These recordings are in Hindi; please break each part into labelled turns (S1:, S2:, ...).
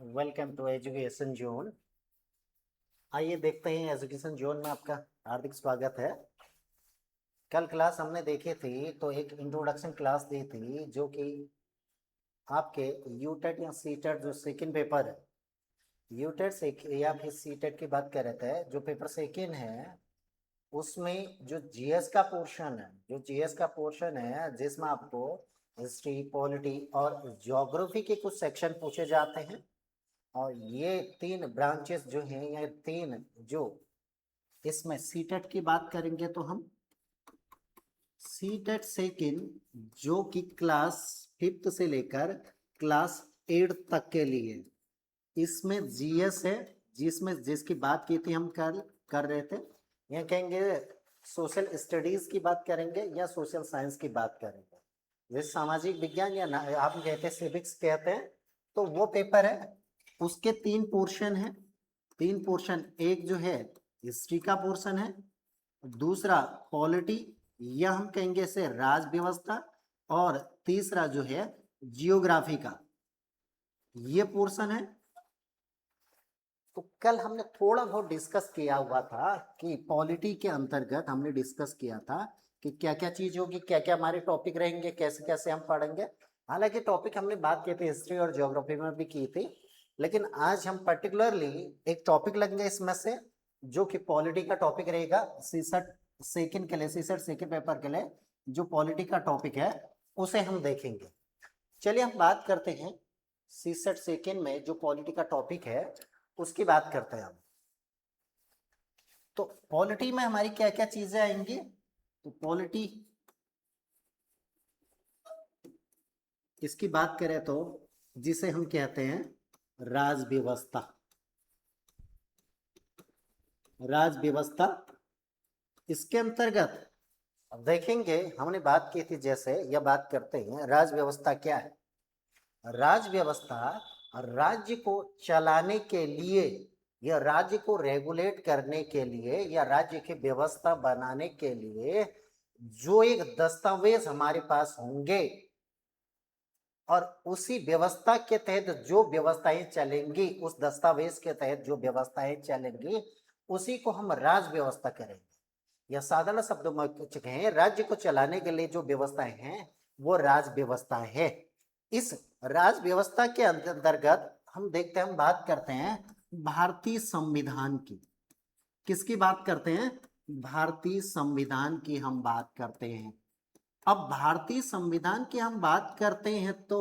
S1: Welcome to education zone. आइए देखते हैं, एजुकेशन जोन में आपका हार्दिक स्वागत है। कल क्लास हमने देखी थी तो एक इंट्रोडक्शन क्लास दी थी जो कि आपके यूटेट या सीटेट जो सेकंड पेपर है, यूटेट से या फिर सीटेट की बात कर रहे थे, जो पेपर सेकंड है उसमें जो जीएस का पोर्शन है, जिसमें आपको हिस्ट्री, पॉलिटी और ज्योग्राफी के कुछ सेक्शन पूछे जाते हैं। और ये तीन ब्रांचेस जो हैं, ये तीन जो इसमें सीटेट की बात करेंगे तो हम सीटेट सेकंड जो कि क्लास 5th से लेकर क्लास 8 तक के लिए, इसमें जीएस है, जिसकी बात की थी हम कल कर रहे थे। यह कहेंगे सोशल स्टडीज की बात करेंगे या सोशल साइंस की बात करेंगे, जैसे सामाजिक विज्ञान या आप कहते हैं सिविक्स कहते हैं, तो वो पेपर है। उसके तीन पोर्शन है। तीन पोर्शन, एक जो है हिस्ट्री का पोर्शन है, दूसरा पॉलिटी या हम कहेंगे इसे राज व्यवस्था, और तीसरा जो है जियोग्राफी का ये पोर्शन है। तो कल हमने थोड़ा बहुत डिस्कस किया हुआ था कि पॉलिटी के अंतर्गत हमने डिस्कस किया था कि क्या क्या चीज होगी, क्या क्या हमारे टॉपिक रहेंगे, कैसे कैसे हम पढ़ेंगे। हालांकि टॉपिक हमने बात की थी हिस्ट्री और ज्योग्राफी में भी की थी, लेकिन आज हम पर्टिकुलरली एक टॉपिक लेंगे इसमें से, जो कि पॉलिटी का टॉपिक रहेगा। सीसट सेकंड के लिए, सीसट सेकंड पेपर के लिए जो पॉलिटी का टॉपिक है उसे हम देखेंगे। चलिए हम बात करते हैं सीसट सेकंड में जो पॉलिटी का टॉपिक है उसकी बात करते हैं हम। तो पॉलिटी में हमारी क्या क्या चीजें आएंगी, तो पॉलिटी इसकी बात करें तो जिसे हम कहते हैं राज व्यवस्था। राज व्यवस्था इसके अंतर्गत अब देखेंगे, हमने बात की थी जैसे, यह बात करते हैं राज व्यवस्था क्या है। राज व्यवस्था राज्य को चलाने के लिए या राज्य को रेगुलेट करने के लिए या राज्य की व्यवस्था बनाने के लिए जो एक दस्तावेज हमारे पास होंगे और उसी व्यवस्था के तहत जो व्यवस्थाएं चलेंगी, उस दस्तावेज के तहत जो व्यवस्थाएं चलेंगी उसी को हम राज व्यवस्था करेंगे। या साधारण शब्दों में कहें, राज्य को चलाने के लिए जो व्यवस्थाएं हैं वो राज व्यवस्था है। इस राज व्यवस्था के अंतर्गत हम देखते हैं, हम बात करते हैं भारतीय संविधान की। किसकी बात करते हैं? भारतीय संविधान की हम बात करते हैं। अब भारतीय संविधान की हम बात करते हैं तो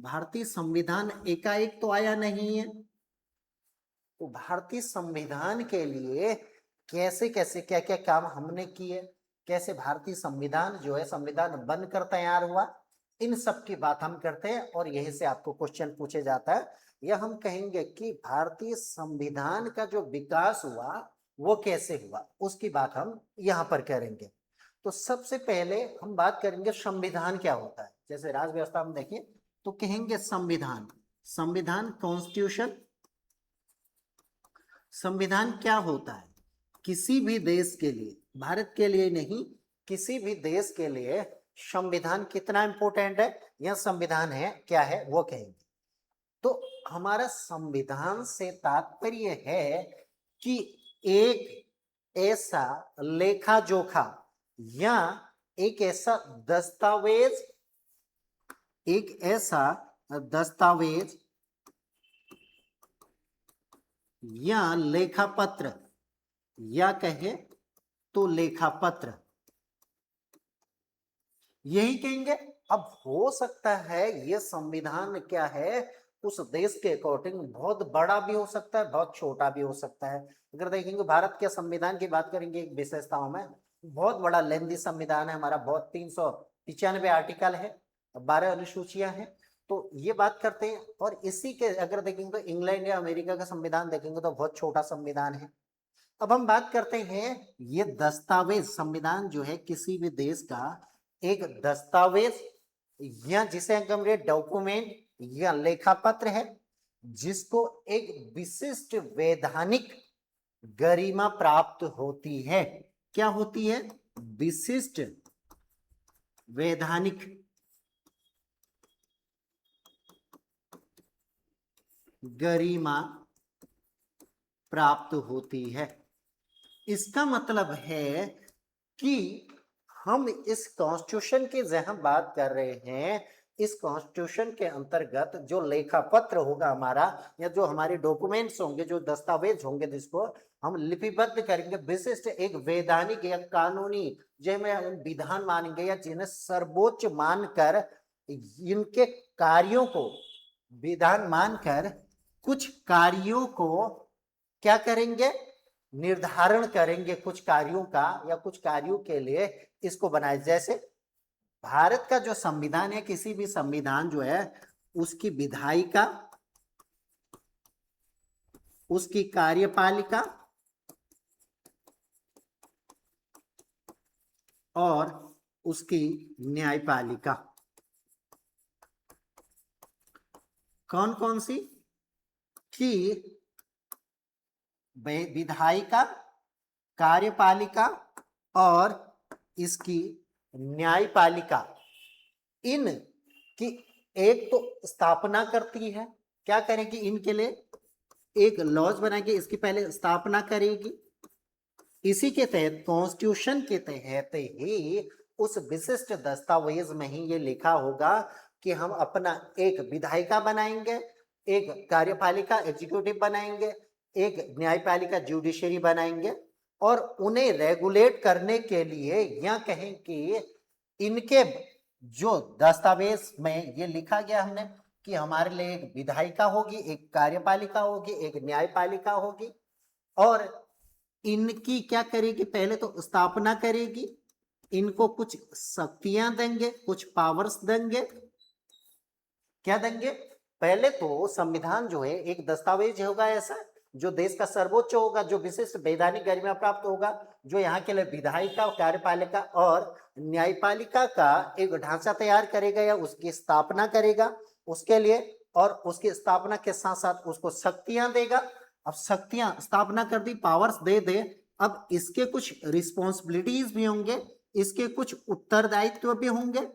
S1: भारतीय संविधान एकाएक तो आया नहीं है। तो भारतीय संविधान के लिए कैसे कैसे क्या क्या काम हमने किए, कैसे भारतीय संविधान जो है संविधान बनकर तैयार हुआ, इन सब की बात हम करते हैं। और यहीं से आपको क्वेश्चन पूछे जाता है, या हम कहेंगे कि भारतीय संविधान का जो विकास हुआ वो कैसे हुआ, उसकी बात हम यहां पर करेंगे। तो सबसे पहले हम बात करेंगे संविधान क्या होता है। जैसे राज व्यवस्था हम देखें तो कहेंगे संविधान, संविधान कॉन्स्टिट्यूशन। संविधान क्या होता है? किसी भी देश के लिए, भारत के लिए नहीं, किसी भी देश के लिए संविधान कितना इंपॉर्टेंट है, यह संविधान है क्या है वो कहेंगे। तो हमारा संविधान से तात्पर्य है कि एक ऐसा लेखा जोखा या एक ऐसा दस्तावेज, एक ऐसा दस्तावेज या लेखा पत्र, या कहे तो लेखा पत्र, यही कहेंगे। अब हो सकता है ये संविधान क्या है, उस देश के अकॉर्डिंग बहुत बड़ा भी हो सकता है, बहुत छोटा भी हो सकता है। अगर देखेंगे भारत के संविधान की बात करेंगे विशेषताओं में, बहुत बड़ा लेंदी संविधान है हमारा, बहुत 395 आर्टिकल है, 12 अनुसूचियां हैं। तो ये बात करते हैं। और इसी के अगर देखेंगे तो इंग्लैंड या अमेरिका का संविधान देखेंगे तो बहुत छोटा संविधान है। अब हम बात करते हैं, ये दस्तावेज संविधान जो है किसी भी देश का एक दस्तावेज या जिसे हम कहेंगे डॉक्यूमेंट या लेखा पत्र है, जिसको एक विशिष्ट वैधानिक गरिमा प्राप्त होती है। क्या होती है? विशिष्ट वैधानिक गरिमा प्राप्त होती है। इसका मतलब है कि हम इस कॉन्स्टिट्यूशन की जहां बात कर रहे हैं, इस कॉन्स्टिट्यूशन के अंतर्गत जो लेखा पत्र होगा हमारा, या जो हमारे डॉक्यूमेंट्स होंगे, जो दस्तावेज होंगे, जिसको हम लिपिबद्ध करेंगे, विशिष्ट एक वैधानिक या कानूनी जिन्हें हम विधान मानेंगे या जिन्हें सर्वोच्च मानकर इनके कार्यों को विधान मानकर कुछ कार्यों को क्या करेंगे, निर्धारण करेंगे कुछ कार्यों का, या कुछ कार्यों के लिए इसको बनाए। जैसे भारत का जो संविधान है, किसी भी संविधान जो है उसकी विधायिका, उसकी कार्यपालिका और उसकी न्यायपालिका, कौन कौन सी, कि विधायिका, कार्यपालिका और इसकी न्यायपालिका, इन की एक तो स्थापना करती है, क्या करेगी, इनके लिए एक लॉज बनाएगी, इसकी पहले स्थापना करेगी। इसी के तहत कॉन्स्टिट्यूशन के तहत ही उस विशिष्ट दस्तावेज में ही ये लिखा होगा कि हम अपना एक विधायिका बनाएंगे, एक कार्यपालिका एग्जीक्यूटिव बनाएंगे, एक न्यायपालिका जुडिशरी बनाएंगे, और उन्हें रेगुलेट करने के लिए, या कहें कि इनके जो दस्तावेज में ये लिखा गया हमने कि हमारे लिए एक विधायिका होगी, एक कार्यपालिका होगी, एक न्यायपालिका होगी, और इनकी क्या करेगी, पहले तो स्थापना करेगी, इनको कुछ शक्तियां देंगे, कुछ पावर्स देंगे। क्या देंगे, पहले तो संविधान जो है एक दस्तावेज होगा ऐसा जो देश का सर्वोच्च होगा, जो विशिष्ट वैधानिक गरिमा प्राप्त होगा, जो यहाँ के लिए विधायिका, कार्यपालिका और न्यायपालिका का एक ढांचा तैयार करेगा या उसकी स्थापना करेगा उसके लिए, और उसकी स्थापना के साथ साथ उसको शक्तियां देगा। अब शक्तियां स्थापना कर दी, पावर्स दे दे, अब इसके कुछ रिस्पॉन्सिबिलिटीज भी होंगे, इसके कुछ उत्तरदायित्व भी होंगे।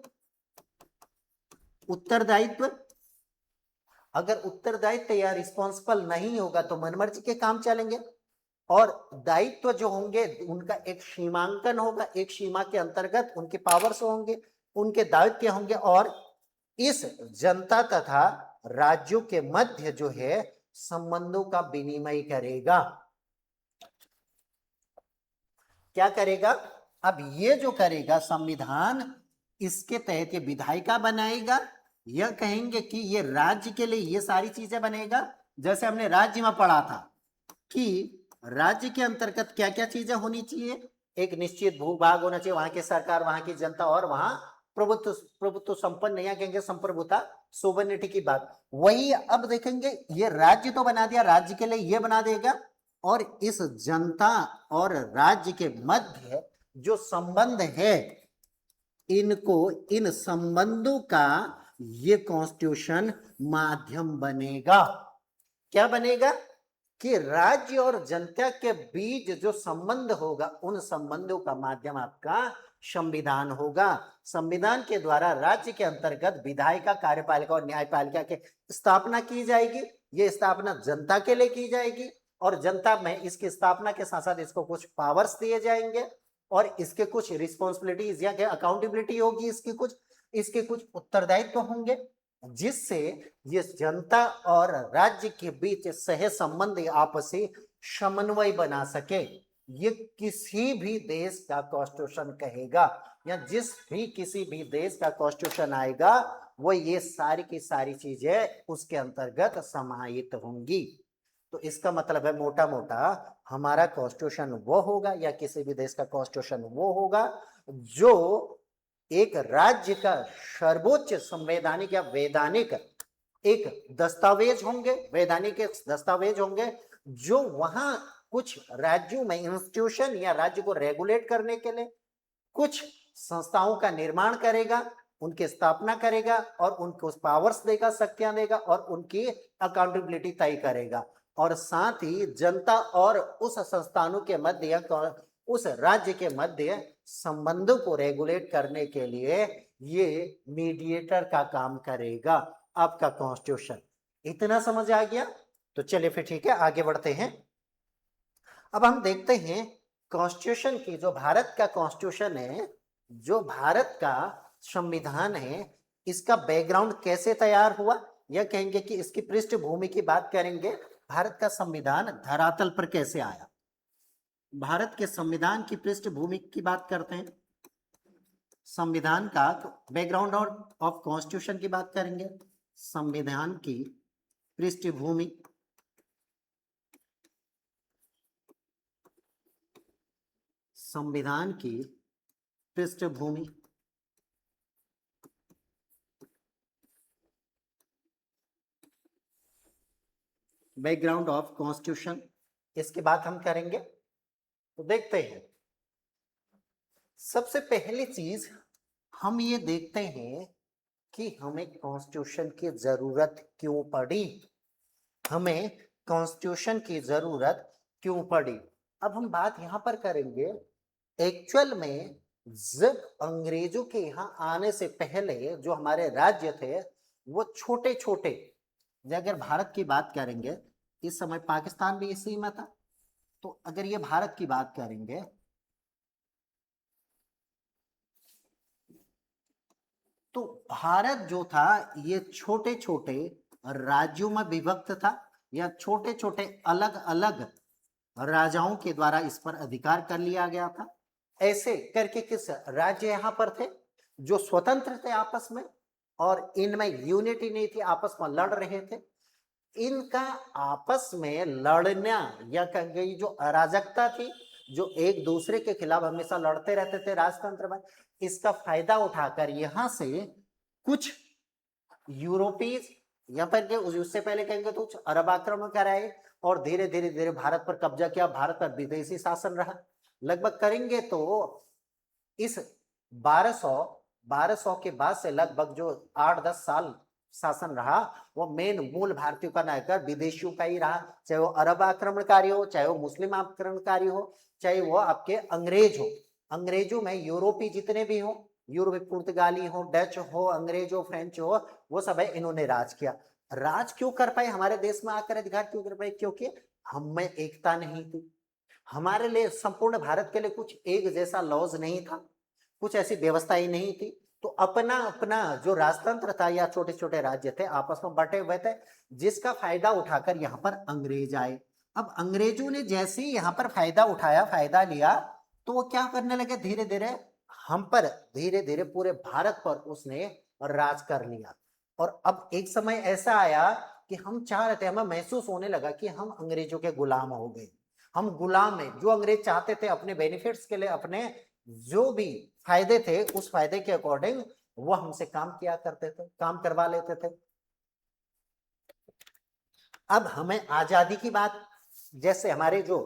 S1: उत्तरदायित्व, अगर उत्तरदायित्व या रिस्पॉन्सिबल नहीं होगा तो मनमर्जी के काम चलेंगे, और दायित्व जो होंगे उनका एक सीमांकन होगा, एक सीमा के अंतर्गत उनके पावर्स होंगे, उनके दायित्व होंगे, और इस जनता तथा राज्यों के मध्य जो है संबंधों का विनिमय करेगा। क्या करेगा, अब ये जो करेगा संविधान, इसके तहत ये विधायिका बनाएगा, यह कहेंगे कि ये राज्य के लिए ये सारी चीजें बनेगा। जैसे हमने राज्य में पढ़ा था कि राज्य के अंतर्गत क्या क्या चीजें होनी चाहिए, एक निश्चित भूभाग होना चाहिए, वहां की सरकार, वहां की जनता, और वहां प्रभुत्व संपन्न, या कहेंगे संप्रभुता, सोवर्निटी की बात। वही अब देखेंगे, ये राज्य तो बना दिया, राज्य के लिए ये बना देगा, और इस जनता और राज्य के मध्य जो संबंध है, इनको, इन संबंधों का ये कॉन्स्टिट्यूशन माध्यम बनेगा। क्या बनेगा कि राज्य और जनता के बीच जो संबंध होगा, उन संबंधों का माध्यम आपका संविधान होगा। संविधान के द्वारा राज्य के अंतर्गत विधायिका, कार्यपालिका और न्यायपालिका की स्थापना की जाएगी। ये स्थापना जनता के लिए की जाएगी, और जनता में इसकी स्थापना के साथ साथ इसको कुछ पावर्स दिए जाएंगे, और इसके कुछ रिस्पॉन्सिबिलिटीज या अकाउंटेबिलिटी होगी, इसके कुछ उत्तरदायित्व होंगे, जिससे ये जनता और राज्य के बीच सह संबंध, आपसी समन्वय बना सके। ये किसी भी देश का कॉन्स्टिट्यूशन कहेगा, या जिस भी किसी भी देश का कॉन्स्टिट्यूशन आएगा, वो ये सारी की सारी चीजें उसके अंतर्गत समाहित होंगी। तो इसका मतलब है मोटा मोटा हमारा कॉन्स्टिट्यूशन वो होगा, या किसी भी देश का कॉन्स्टिट्यूशन वो होगा जो एक राज्य का सर्वोच्च संवैधानिक या वैधानिक एक दस्तावेज होंगे, वैधानिक दस्तावेज होंगे, जो वहां कुछ राज्यों में इंस्टीट्यूशन या राज्य को रेगुलेट करने के लिए कुछ संस्थाओं का निर्माण करेगा, उनकी स्थापना करेगा, और उनको पावर्स देगा, शक्तियां देगा, और उनकी अकाउंटेबिलिटी तय करेगा, और साथ ही जनता और उस संस्थानों के मध्य, उस राज्य के मध्य संबंधों को रेगुलेट करने के लिए ये मीडिएटर का काम करेगा आपका कॉन्स्टिट्यूशन। इतना समझ आ गया? तो चलिए फिर ठीक है, आगे बढ़ते हैं। अब हम देखते हैं कॉन्स्टिट्यूशन की, जो भारत का कॉन्स्टिट्यूशन है, जो भारत का संविधान है, इसका बैकग्राउंड कैसे तैयार हुआ, यह कहेंगे कि इसकी पृष्ठभूमि की बात करेंगे। भारत का संविधान धरातल पर कैसे आया, भारत के संविधान की पृष्ठभूमि की बात करते हैं, संविधान का बैकग्राउंड और ऑफ कॉन्स्टिट्यूशन की बात करेंगे, संविधान की पृष्ठभूमि, संविधान की पृष्ठभूमि, बैकग्राउंड ऑफ कॉन्स्टिट्यूशन, इसकी बात हम करेंगे। तो देखते हैं, सबसे पहली चीज हम ये देखते हैं कि हमें कॉन्स्टिट्यूशन की जरूरत क्यों पड़ी, हमें कॉन्स्टिट्यूशन की जरूरत क्यों पड़ी। अब हम बात यहां पर करेंगे, एक्चुअल में जब अंग्रेजों के यहाँ आने से पहले जो हमारे राज्य थे वो छोटे छोटे, अगर भारत की बात करेंगे, इस समय पाकिस्तान भी इसी में था, तो अगर ये भारत की बात करेंगे तो भारत जो था ये छोटे छोटे राज्यों में विभक्त था, या छोटे छोटे अलग अलग राजाओं के द्वारा इस पर अधिकार कर लिया गया था। ऐसे करके किस राज्य यहां पर थे जो स्वतंत्र थे आपस में, और इनमें यूनिटी नहीं थी, आपस में लड़ रहे थे। इनका आपस में लड़ना या कहेंगे जो अराजकता थी, जो एक दूसरे के खिलाफ हमेशा लड़ते रहते थे राजतंत्र में, इसका फायदा उठाकर यहां से कुछ यूरोपीय या फिर उससे पहले कहेंगे तो कुछ अरब आक्रमण कराए और धीरे धीरे धीरे भारत पर कब्जा किया, भारत पर विदेशी शासन रहा। लगभग करेंगे तो इस 1200 के बाद से लगभग जो 8-10 साल शासन रहा, वो मेन मूल भारतीयों का ना कर विदेशियों का ही रहा, चाहे वो अरब आक्रमणकारी हो, चाहे वो मुस्लिम आक्रमणकारी हो, चाहे वो आपके अंग्रेज हो। अंग्रेजों में यूरोपीय जितने भी हो, यूरोपीय पुर्तगाली हो, डच हो, अंग्रेज हो, फ्रेंच हो, वो सब है, इन्होंने राज किया। राज क्यों कर पाए, हमारे देश में आकर अधिकार क्यों कर पाए, क्योंकि हम में एकता नहीं थी। हमारे लिए संपूर्ण भारत के लिए कुछ एक जैसा लॉज नहीं था, कुछ ऐसी व्यवस्था ही नहीं थी, तो अपना अपना जो राजतंत्र था या छोटे छोटे राज्य थे आपस में बटे हुए थे, जिसका फायदा उठाकर यहाँ पर अंग्रेज आए। अब अंग्रेजों ने जैसे ही यहाँ पर फायदा उठाया, फायदा लिया, तो वो क्या करने लगे, धीरे धीरे हम पर, धीरे धीरे पूरे भारत पर उसने राज कर लिया। और अब एक समय ऐसा आया कि हम चाह रहे थे, हमें महसूस होने लगा कि हम अंग्रेजों के गुलाम हो गए, हम गुलाम हैं। जो अंग्रेज चाहते थे अपने बेनिफिट्स के लिए, अपने जो भी फायदे थे उस फायदे के अकॉर्डिंग वो हमसे काम किया करते थे, काम करवा लेते थे। अब हमें आजादी की बात, जैसे हमारे जो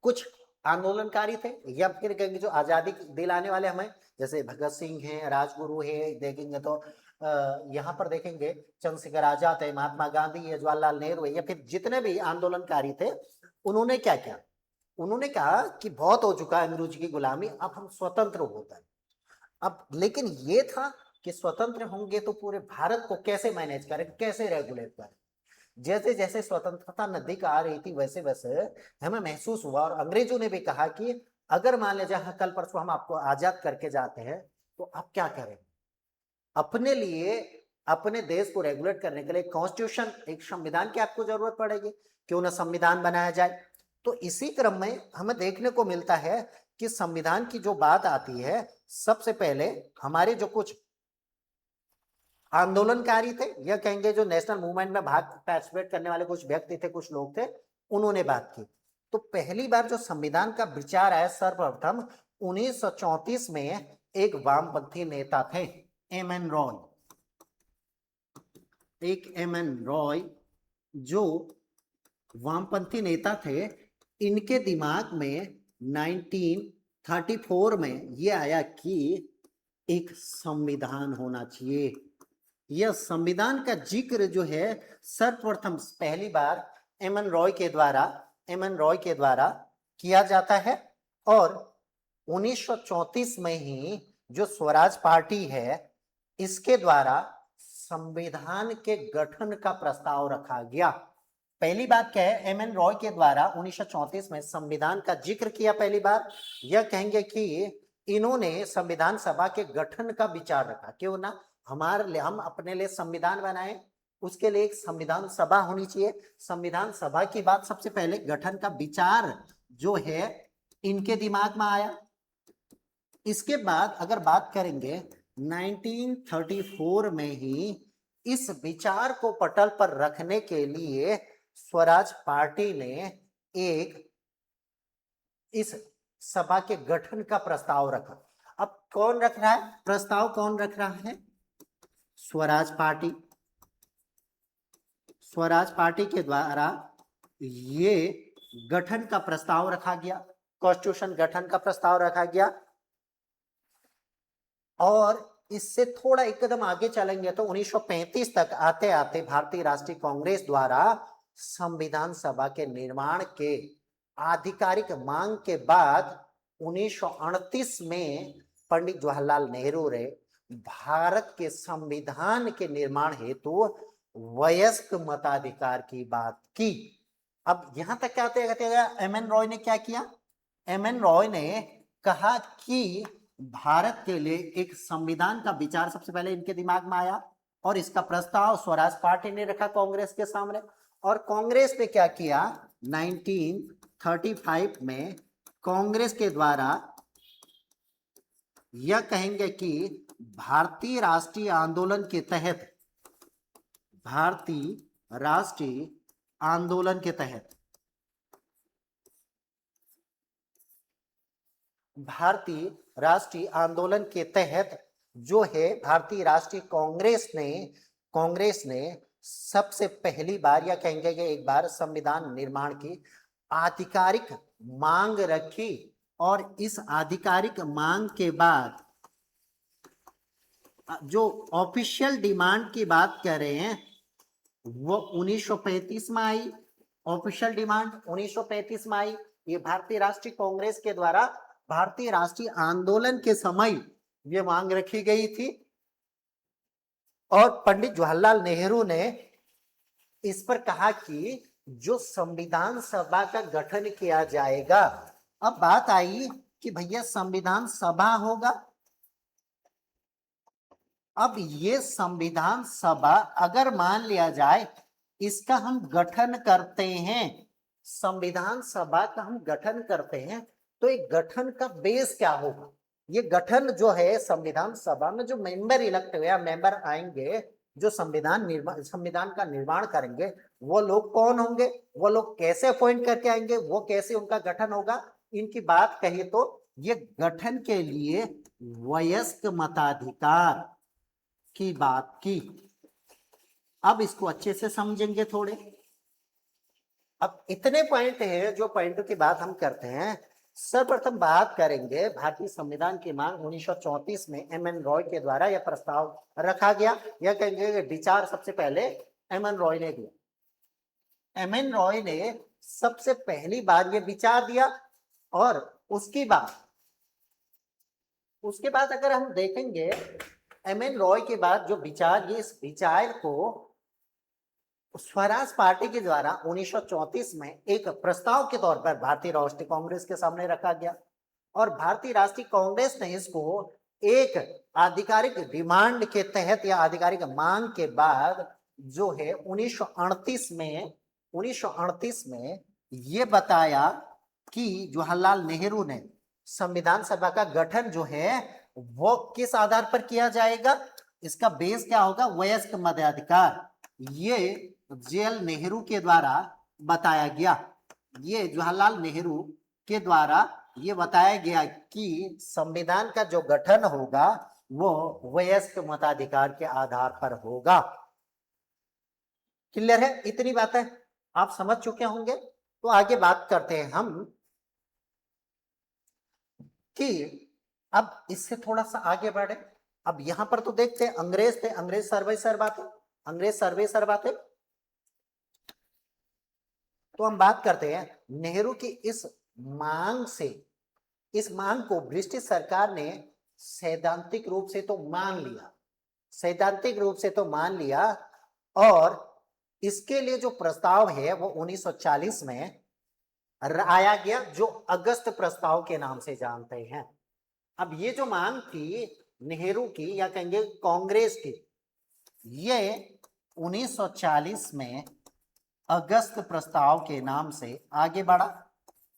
S1: कुछ आंदोलनकारी थे या फिर कहेंगे जो आजादी दिलाने वाले हमें, जैसे भगत सिंह हैं, राजगुरु है, देखेंगे तो यहाँ पर देखेंगे चंद्रशेखर आजाद है, महात्मा गांधी है, जवाहरलाल नेहरू है, या फिर जितने भी आंदोलनकारी थे, उन्होंने क्या किया, उन्होंने कहा कि बहुत हो चुका है अंग्रेज की गुलामी, अब हम स्वतंत्र होता है। अब लेकिन ये था कि स्वतंत्र होंगे तो पूरे भारत को कैसे मैनेज करें, कैसे रेगुलेट करें। जैसे जैसे स्वतंत्रता नजदीक आ रही थी वैसे वैसे हमें महसूस हुआ, और अंग्रेजों ने भी कहा कि अगर मान लीजिए कल परसों हम आपको आजाद करके जाते हैं तो आप क्या करें, अपने लिए, अपने देश को रेगुलेट करने के लिए कॉन्स्टिट्यूशन, एक संविधान की आपको जरूरत पड़ेगी, क्यों ना संविधान बनाया जाए। तो इसी क्रम में हमें देखने को मिलता है कि संविधान की जो बात आती है, सबसे पहले हमारे जो कुछ आंदोलनकारी थे या कहेंगे जो नेशनल मूवमेंट में भाग पार्टिसिपेट करने वाले कुछ व्यक्ति थे, कुछ लोग थे, उन्होंने बात की। तो पहली बार जो संविधान का विचार आया सर्वप्रथम 1934 में एक वामपंथी नेता थे, एम एन रॉय, एक एम एन रॉय जो वामपंथी नेता थे, इनके दिमाग में 1934 में यह आया कि एक संविधान होना चाहिए। यह संविधान का जिक्र जो है सर्वप्रथम पहली बार एम एन रॉय के द्वारा किया जाता है, और 1934 में ही जो स्वराज पार्टी है इसके द्वारा संविधान के गठन का प्रस्ताव रखा गया। पहली बात क्या है, एम एन रॉय के द्वारा 1934 में संविधान का जिक्र किया पहली बार। यह कहेंगे कि इन्होंने संविधान सभा के गठन का विचार रखा, क्यों ना हमारे लिए, हम अपने लिए संविधान बनाए, उसके लिए एक संविधान सभा होनी चाहिए। संविधान सभा की बात सबसे पहले, गठन का विचार जो है इनके दिमाग में आया। इसके बाद अगर बात करेंगे 1934 में ही इस विचार को पटल पर रखने के लिए स्वराज पार्टी ने एक इस सभा के गठन का प्रस्ताव रखा। अब कौन रख रहा है प्रस्ताव, कौन रख रहा है? स्वराज पार्टी। स्वराज पार्टी के द्वारा ये गठन का प्रस्ताव रखा गया, कॉन्स्टिट्यूशन गठन का प्रस्ताव रखा गया। और इससे थोड़ा एक कदम आगे चलेंगे तो 1935 तक आते आते भारतीय राष्ट्रीय कांग्रेस द्वारा संविधान सभा के निर्माण के आधिकारिक मांग के बाद 1938 में पंडित जवाहरलाल नेहरू ने भारत के संविधान के निर्माण हेतु वयस्क मताधिकार की बात की। अब यहां तक क्या कहते हैं, एम एन रॉय ने क्या किया? एम एन रॉय ने कहा कि भारत के लिए एक संविधान का विचार सबसे पहले इनके दिमाग में आया और इसका प्रस्ताव स्वराज पार्टी ने रखा कांग्रेस के सामने। और कांग्रेस ने क्या किया, 1935 में कांग्रेस के द्वारा यह कहेंगे कि भारतीय राष्ट्रीय आंदोलन के तहत, भारतीय राष्ट्रीय आंदोलन के तहत, भारतीय राष्ट्रीय आंदोलन के तहत जो है भारतीय राष्ट्रीय कांग्रेस ने सबसे पहली बार, या कहेंगे कि एक बार संविधान निर्माण की आधिकारिक मांग रखी। और इस आधिकारिक मांग के बाद जो ऑफिशियल डिमांड की बात कर रहे हैं वो 1935 में आई। ऑफिशियल डिमांड 1935 में आई। ये भारतीय राष्ट्रीय कांग्रेस के द्वारा भारतीय राष्ट्रीय आंदोलन के समय ये मांग रखी गई थी और पंडित जवाहरलाल नेहरू ने इस पर कहा कि जो संविधान सभा का गठन किया जाएगा। अब बात आई कि भैया संविधान सभा होगा। अब ये संविधान सभा अगर मान लिया जाए इसका हम गठन करते हैं, संविधान सभा का हम गठन करते हैं, तो एक गठन का बेस क्या होगा? ये गठन जो है संविधान सभा में जो मेंबर इलेक्ट हुए या मेंबर आएंगे जो संविधान का निर्माण करेंगे, वो लोग कौन होंगे, वो लोग कैसे अपॉइंट करके आएंगे, वो कैसे उनका गठन होगा, इनकी बात कहिए तो ये गठन के लिए वयस्क मताधिकार की बात की। अब इसको अच्छे से समझेंगे थोड़े। अब इतने पॉइंट हैं जो पॉइंटों की बात हम करते हैं। सर्वप्रथम बात करेंगे भारतीय संविधान की मांग 1934 में एम एन रॉय के द्वारा यह प्रस्ताव रखा गया। यह कहेंगे विचार सबसे पहले एम एन रॉय ने दिया। एम एन रॉय ने सबसे पहली बार यह विचार दिया और उसके बाद अगर हम देखेंगे एम एन रॉय के बाद जो विचार, ये इस विचार को स्वराज पार्टी के द्वारा 1934 में एक प्रस्ताव के तौर पर भारतीय राष्ट्रीय कांग्रेस के सामने रखा गया और भारतीय राष्ट्रीय कांग्रेस ने इसको एक आधिकारिक डिमांड के तहत या आधिकारिक मांग के बाद जो है 1938 में ये बताया कि जवाहरलाल नेहरू ने संविधान सभा का गठन जो है वो किस आधार पर किया जाएगा, इसका बेस क्या होगा, वयस्क मताधिकार। ये जेएल नेहरू के द्वारा बताया गया। ये जवाहरलाल नेहरू के द्वारा ये बताया गया कि संविधान का जो गठन होगा वो वयस्क मताधिकार के आधार पर होगा। क्लियर है? इतनी बातें आप समझ चुके होंगे। तो आगे बात करते हैं हम कि अब इससे थोड़ा सा आगे बढ़े। अब यहां पर तो देखते हैं अंग्रेज थे, अंग्रेज सर्वे बातें। तो हम बात करते हैं नेहरू की इस मांग को ब्रिटिश सरकार ने सैद्धांतिक रूप से तो मान लिया, सैद्धांतिक रूप से तो मान लिया, और इसके लिए जो प्रस्ताव है वो 1940 में आया गया, जो अगस्त प्रस्ताव के नाम से जानते हैं। अब ये जो मांग थी नेहरू की या कहेंगे कांग्रेस की, ये 1940 में अगस्त प्रस्ताव के नाम से आगे बढ़ा,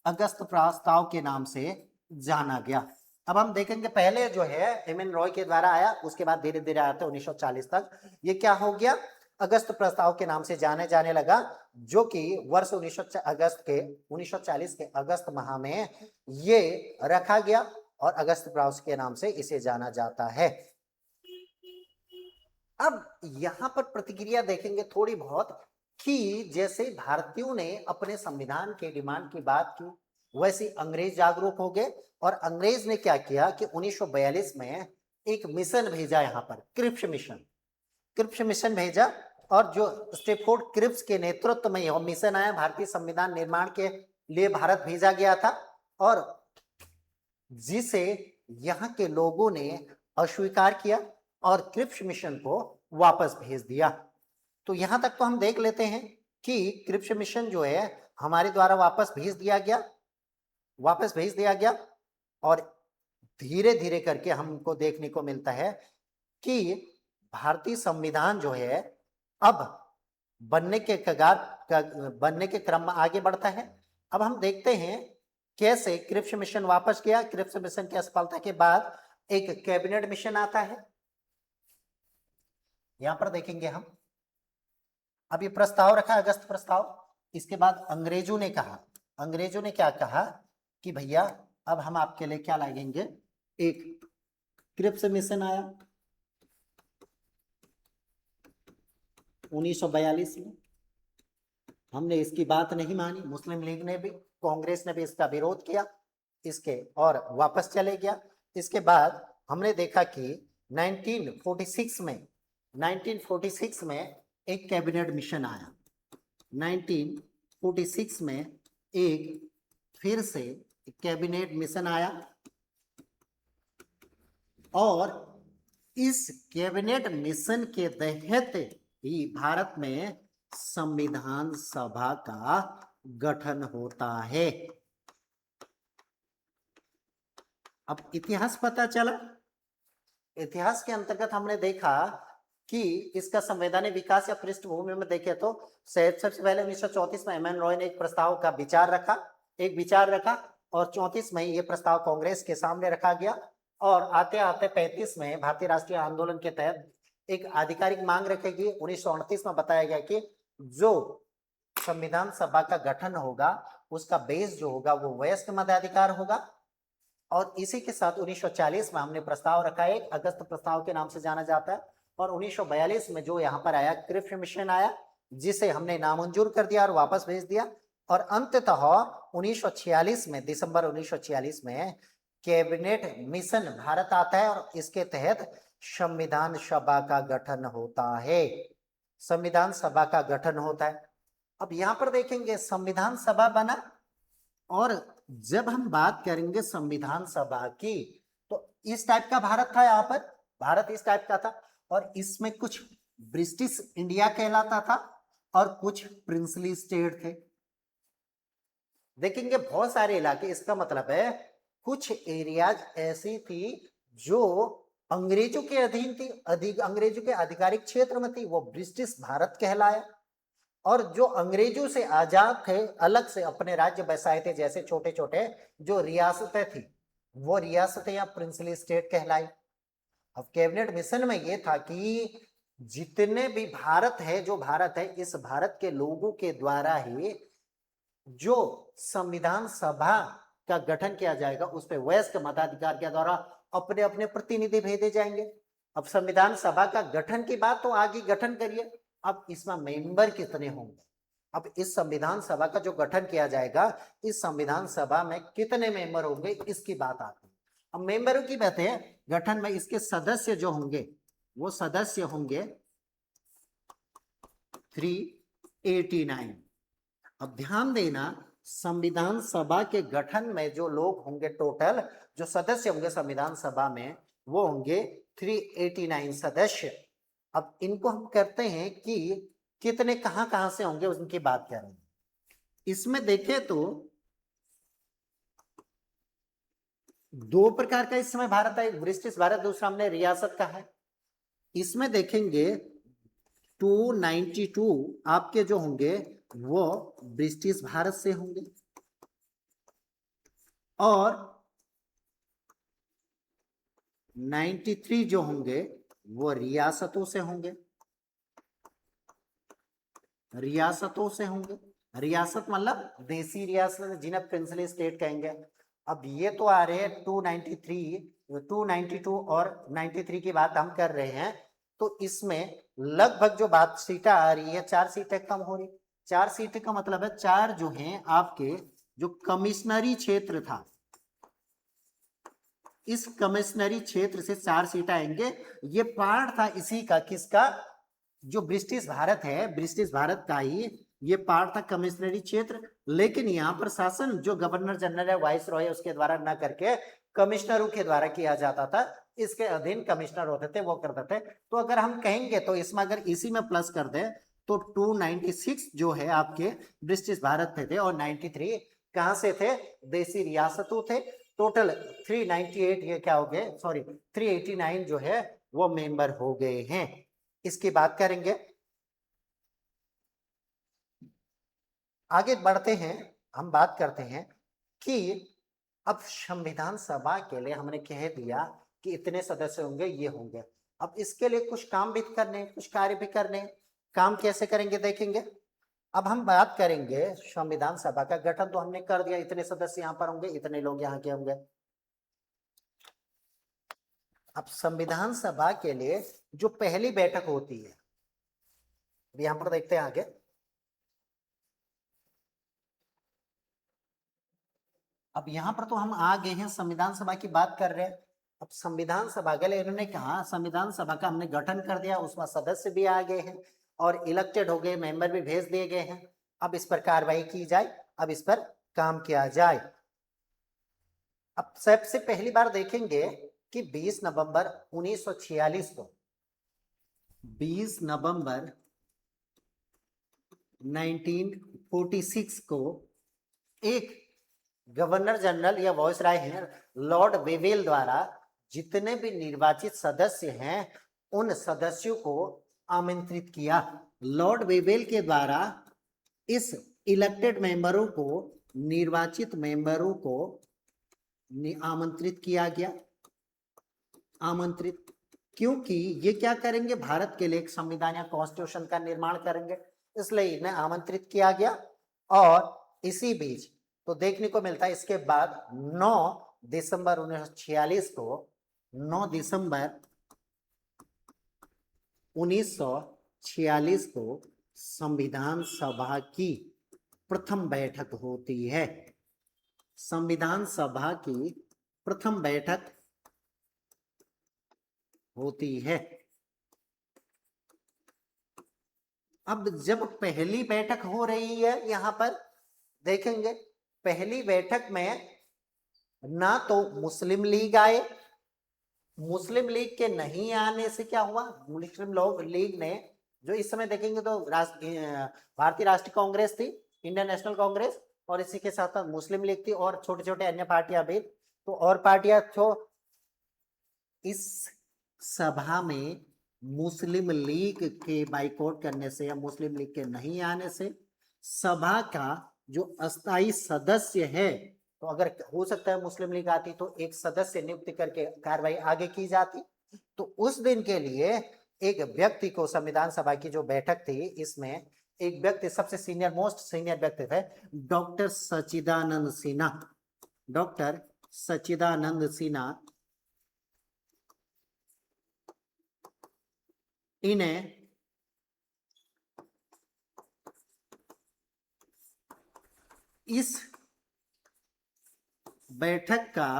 S1: अगस्त प्रस्ताव के नाम से जाना गया। अब हम देखेंगे पहले जो है एम.एन. रॉय के द्वारा आया, उसके बाद धीरे धीरे आते 1940 तक ये क्या हो गया, अगस्त प्रस्ताव के नाम से जाने लगा, जो कि वर्ष 1940 के अगस्त माह में ये रखा गया और अगस्त प्रस्ताव के नाम से इसे जाना जाता है। अब यहां पर प्रतिक्रिया देखेंगे थोड़ी बहुत कि जैसे भारतीयों ने अपने संविधान के डिमांड की बात की, वैसे अंग्रेज जागरूक हो गए और अंग्रेज ने क्या किया कि 1942 में एक मिशन भेजा, यहां पर क्रिप्स मिशन भेजा, और जो स्टैफोर्ड क्रिप्स के नेतृत्व में यह मिशन आया, भारतीय संविधान निर्माण के लिए भारत भेजा गया था, और जिसे यहाँ के लोगों ने अस्वीकार किया और क्रिप्स मिशन को वापस भेज दिया। तो यहां तक तो हम देख लेते हैं कि क्रिप्स मिशन जो है हमारे द्वारा वापस भेज दिया गया, और धीरे धीरे करके हमको देखने को मिलता है कि भारतीय संविधान जो है अब बनने के क्रम में आगे बढ़ता है। अब हम देखते हैं कैसे क्रिप्स मिशन वापस गया। क्रिप्स मिशन की असफलता के बाद एक कैबिनेट मिशन आता है, यहां पर देखेंगे हम। अब ये प्रस्ताव रखा, अगस्त प्रस्ताव। इसके बाद अंग्रेजों ने क्या कहा कि भैया अब हम आपके लिए क्या लाएंगे, एक क्रिप्स मिशन आया 1942 में। हमने इसकी बात नहीं मानी, मुस्लिम लीग ने भी, कांग्रेस ने भी इसका विरोध किया इसके, और वापस चले गया। इसके बाद हमने देखा कि 1946 में एक कैबिनेट मिशन आया, 1946 में एक फिर से कैबिनेट मिशन आया, और इस कैबिनेट मिशन के तहत ही भारत में संविधान सभा का गठन होता है। अब इतिहास पता चला, इतिहास के अंतर्गत हमने देखा कि इसका संवैधानिक विकास या पृष्ठभूमि में देखें तो सबसे पहले 1934 में एम.एन. रॉय ने एक प्रस्ताव का विचार रखा, और 34 में यह प्रस्ताव कांग्रेस के सामने रखा गया, और आते आते 35 में भारतीय राष्ट्रीय आंदोलन के तहत एक आधिकारिक मांग रखेगी। 1938 में बताया गया कि जो संविधान सभा का गठन होगा उसका बेस जो होगा वो वयस्क मताधिकार होगा, और इसी के साथ 1940 में हमने प्रस्ताव रखा है, अगस्त प्रस्ताव के नाम से जाना जाता है, और 1942 में जो यहाँ पर आया क्रिप्स मिशन आया, जिसे हमने नामंजूर कर दिया और वापस भेज दिया, और अंततः 1946 में, दिसंबर 1946 में कैबिनेट मिशन भारत आता है, और इसके तहत संविधान सभा का गठन होता है। अब यहां पर देखेंगे संविधान सभा बना, और जब हम बात करेंगे संविधान सभा की तो इस टाइप का भारत था, यहाँ पर भारत इस टाइप का था, और इसमें कुछ ब्रिटिश इंडिया कहलाता था और कुछ प्रिंसली स्टेट थे। देखेंगे बहुत सारे इलाके, इसका मतलब है कुछ एरियाज ऐसी थी जो अंग्रेजों के अधीन थी, अंग्रेजों के आधिकारिक क्षेत्र में थी, वो ब्रिटिश भारत कहलाया, और जो अंग्रेजों से आजाद थे, अलग से अपने राज्य बसाए थे, जैसे छोटे छोटे जो रियासतें थी वो रियासतें या प्रिंसली स्टेट कहलाई। अब कैबिनेट मिशन में ये था कि जितने भी भारत है, जो भारत है, इस भारत के लोगों के द्वारा ही जो संविधान सभा का गठन किया जाएगा उस पर वयस्क मताधिकार के द्वारा अपने अपने प्रतिनिधि भेजे जाएंगे। अब संविधान सभा का गठन की बात तो आगे गठन करिए, अब इसमें मेंबर कितने होंगे, अब इस संविधान सभा का जो गठन किया जाएगा, इस संविधान सभा में कितने मेंबर होंगे, इसकी बात आती है। अब मेंबरों की बात है, गठन में इसके सदस्य जो होंगे वो सदस्य होंगे 389। अब ध्यान देना, संविधान सभा के गठन में जो लोग होंगे, टोटल जो सदस्य होंगे संविधान सभा में, वो होंगे 389 सदस्य। अब इनको हम करते हैं कि कितने कहां से होंगे उनकी बात करेंगे। इसमें देखें तो दो प्रकार का इस समय भारत है, ब्रिटिश भारत, दूसरा हमने रियासत का है। इसमें देखेंगे 292 आपके जो होंगे वो ब्रिटिश भारत से होंगे और 93 जो होंगे वो रियासतों से होंगे, रियासतों से होंगे। रियासत मतलब देसी रियासत जिन्हें प्रिंसली स्टेट कहेंगे। अब ये तो आ रहे हैं 292 और 93 की बात हम कर रहे हैं, तो इसमें लगभग जो बात सीटें आ रही है 4 सीटें कम हो रही। 4 सीटें का मतलब है 4 जो हैं आपके जो कमिश्नरी क्षेत्र था, इस कमिश्नरी क्षेत्र से 4 सीटें आएंगे। ये पार्ट था इसी का, किसका, जो ब्रिटिश भारत है, ब्रिटिश भारत का ही ये पार्ट था कमिश्नरी क्षेत्र। लेकिन यहाँ पर शासन जो गवर्नर जनरल है, वाइस रॉय, उसके द्वारा न करके कमिश्नरों के द्वारा किया जाता था। इसके अधीन कमिश्नर होते थे, वो करते थे। तो अगर हम कहेंगे तो इसमें अगर इसी में प्लस कर दे तो 296 जो है आपके ब्रिटिश भारत थे और 93 कहां से थे, देसी रियासतों थे। टोटल 398 ये क्या हो गए, सॉरी 389 जो है वो मेंबर हो गए हैं। इसकी बात करेंगे, आगे बढ़ते हैं। हम बात करते हैं कि अब संविधान सभा के लिए हमने कह दिया कि इतने सदस्य होंगे, ये होंगे। अब इसके लिए कुछ काम भी करने, कुछ कार्य भी करने। काम कैसे करेंगे देखेंगे। अब हम बात करेंगे संविधान सभा का गठन तो हमने कर दिया, इतने सदस्य यहां पर होंगे, इतने लोग यहाँ के होंगे। अब संविधान सभा के लिए जो पहली बैठक होती है, यहां पर देखते हैं आगे। अब यहां पर तो हम आ गए हैं, संविधान सभा की बात कर रहे हैं। अब संविधान सभा के लिए इन्होंने कहा संविधान सभा का हमने गठन कर दिया, उसमें सदस्य भी आ गए हैं और इलेक्टेड हो गए, मेंबर भी भेज दिए गए हैं। अब इस पर कार्रवाई की जाए, अब इस पर काम किया जाए। अब सबसे पहली बार देखेंगे कि 20 नवंबर 1946 को, 20 नवंबर 1946 को एक गवर्नर जनरल या वॉइस राय हैं लॉर्ड वेवेल द्वारा जितने भी निर्वाचित सदस्य हैं उन सदस्यों को आमंत्रित किया। लॉर्ड वेवेल के द्वारा इस इलेक्टेड मेंबरों को, निर्वाचित मेंबरों को आमंत्रित किया गया। आमंत्रित क्योंकि ये क्या करेंगे, भारत के लिए एक संविधान या कॉन्स्टिट्यूशन का निर्माण करेंगे, इसलिए इन्हें आमंत्रित किया गया। और इसी बीच तो देखने को मिलता है इसके बाद 9 दिसंबर 1946 को, 9 दिसंबर 1946 को संविधान सभा की प्रथम बैठक होती है। संविधान सभा की प्रथम बैठक होती है। अब जब पहली बैठक हो रही है, यहां पर देखेंगे पहली बैठक में ना तो मुस्लिम लीग आए, मुस्लिम लीग के नहीं आने से क्या हुआ, मुस्लिम लोग लीग ने, जो इस समय देखेंगे तो भारतीय राष्ट्रीय कांग्रेस थी, इंडियन नेशनल कांग्रेस, और इसी के साथ साथ मुस्लिम लीग थी और छोटे छोटे अन्य पार्टियां भी, तो और पार्टियां तो इस सभा में मुस्लिम लीग के बाइकआउट करने से या मुस्लिम लीग के नहीं आने से सभा का जो अस्थाई सदस्य है, तो अगर हो सकता है मुस्लिम लीग आती तो एक सदस्य नियुक्त करके कार्रवाई आगे की जाती। तो उस दिन के लिए एक व्यक्ति को, संविधान सभा की जो बैठक थी इसमें एक व्यक्ति, सबसे सीनियर मोस्ट सीनियर व्यक्ति थे डॉक्टर सच्चिदानंद सिन्हा। डॉक्टर सच्चिदानंद सिन्हा, इन्हें इस बैठक का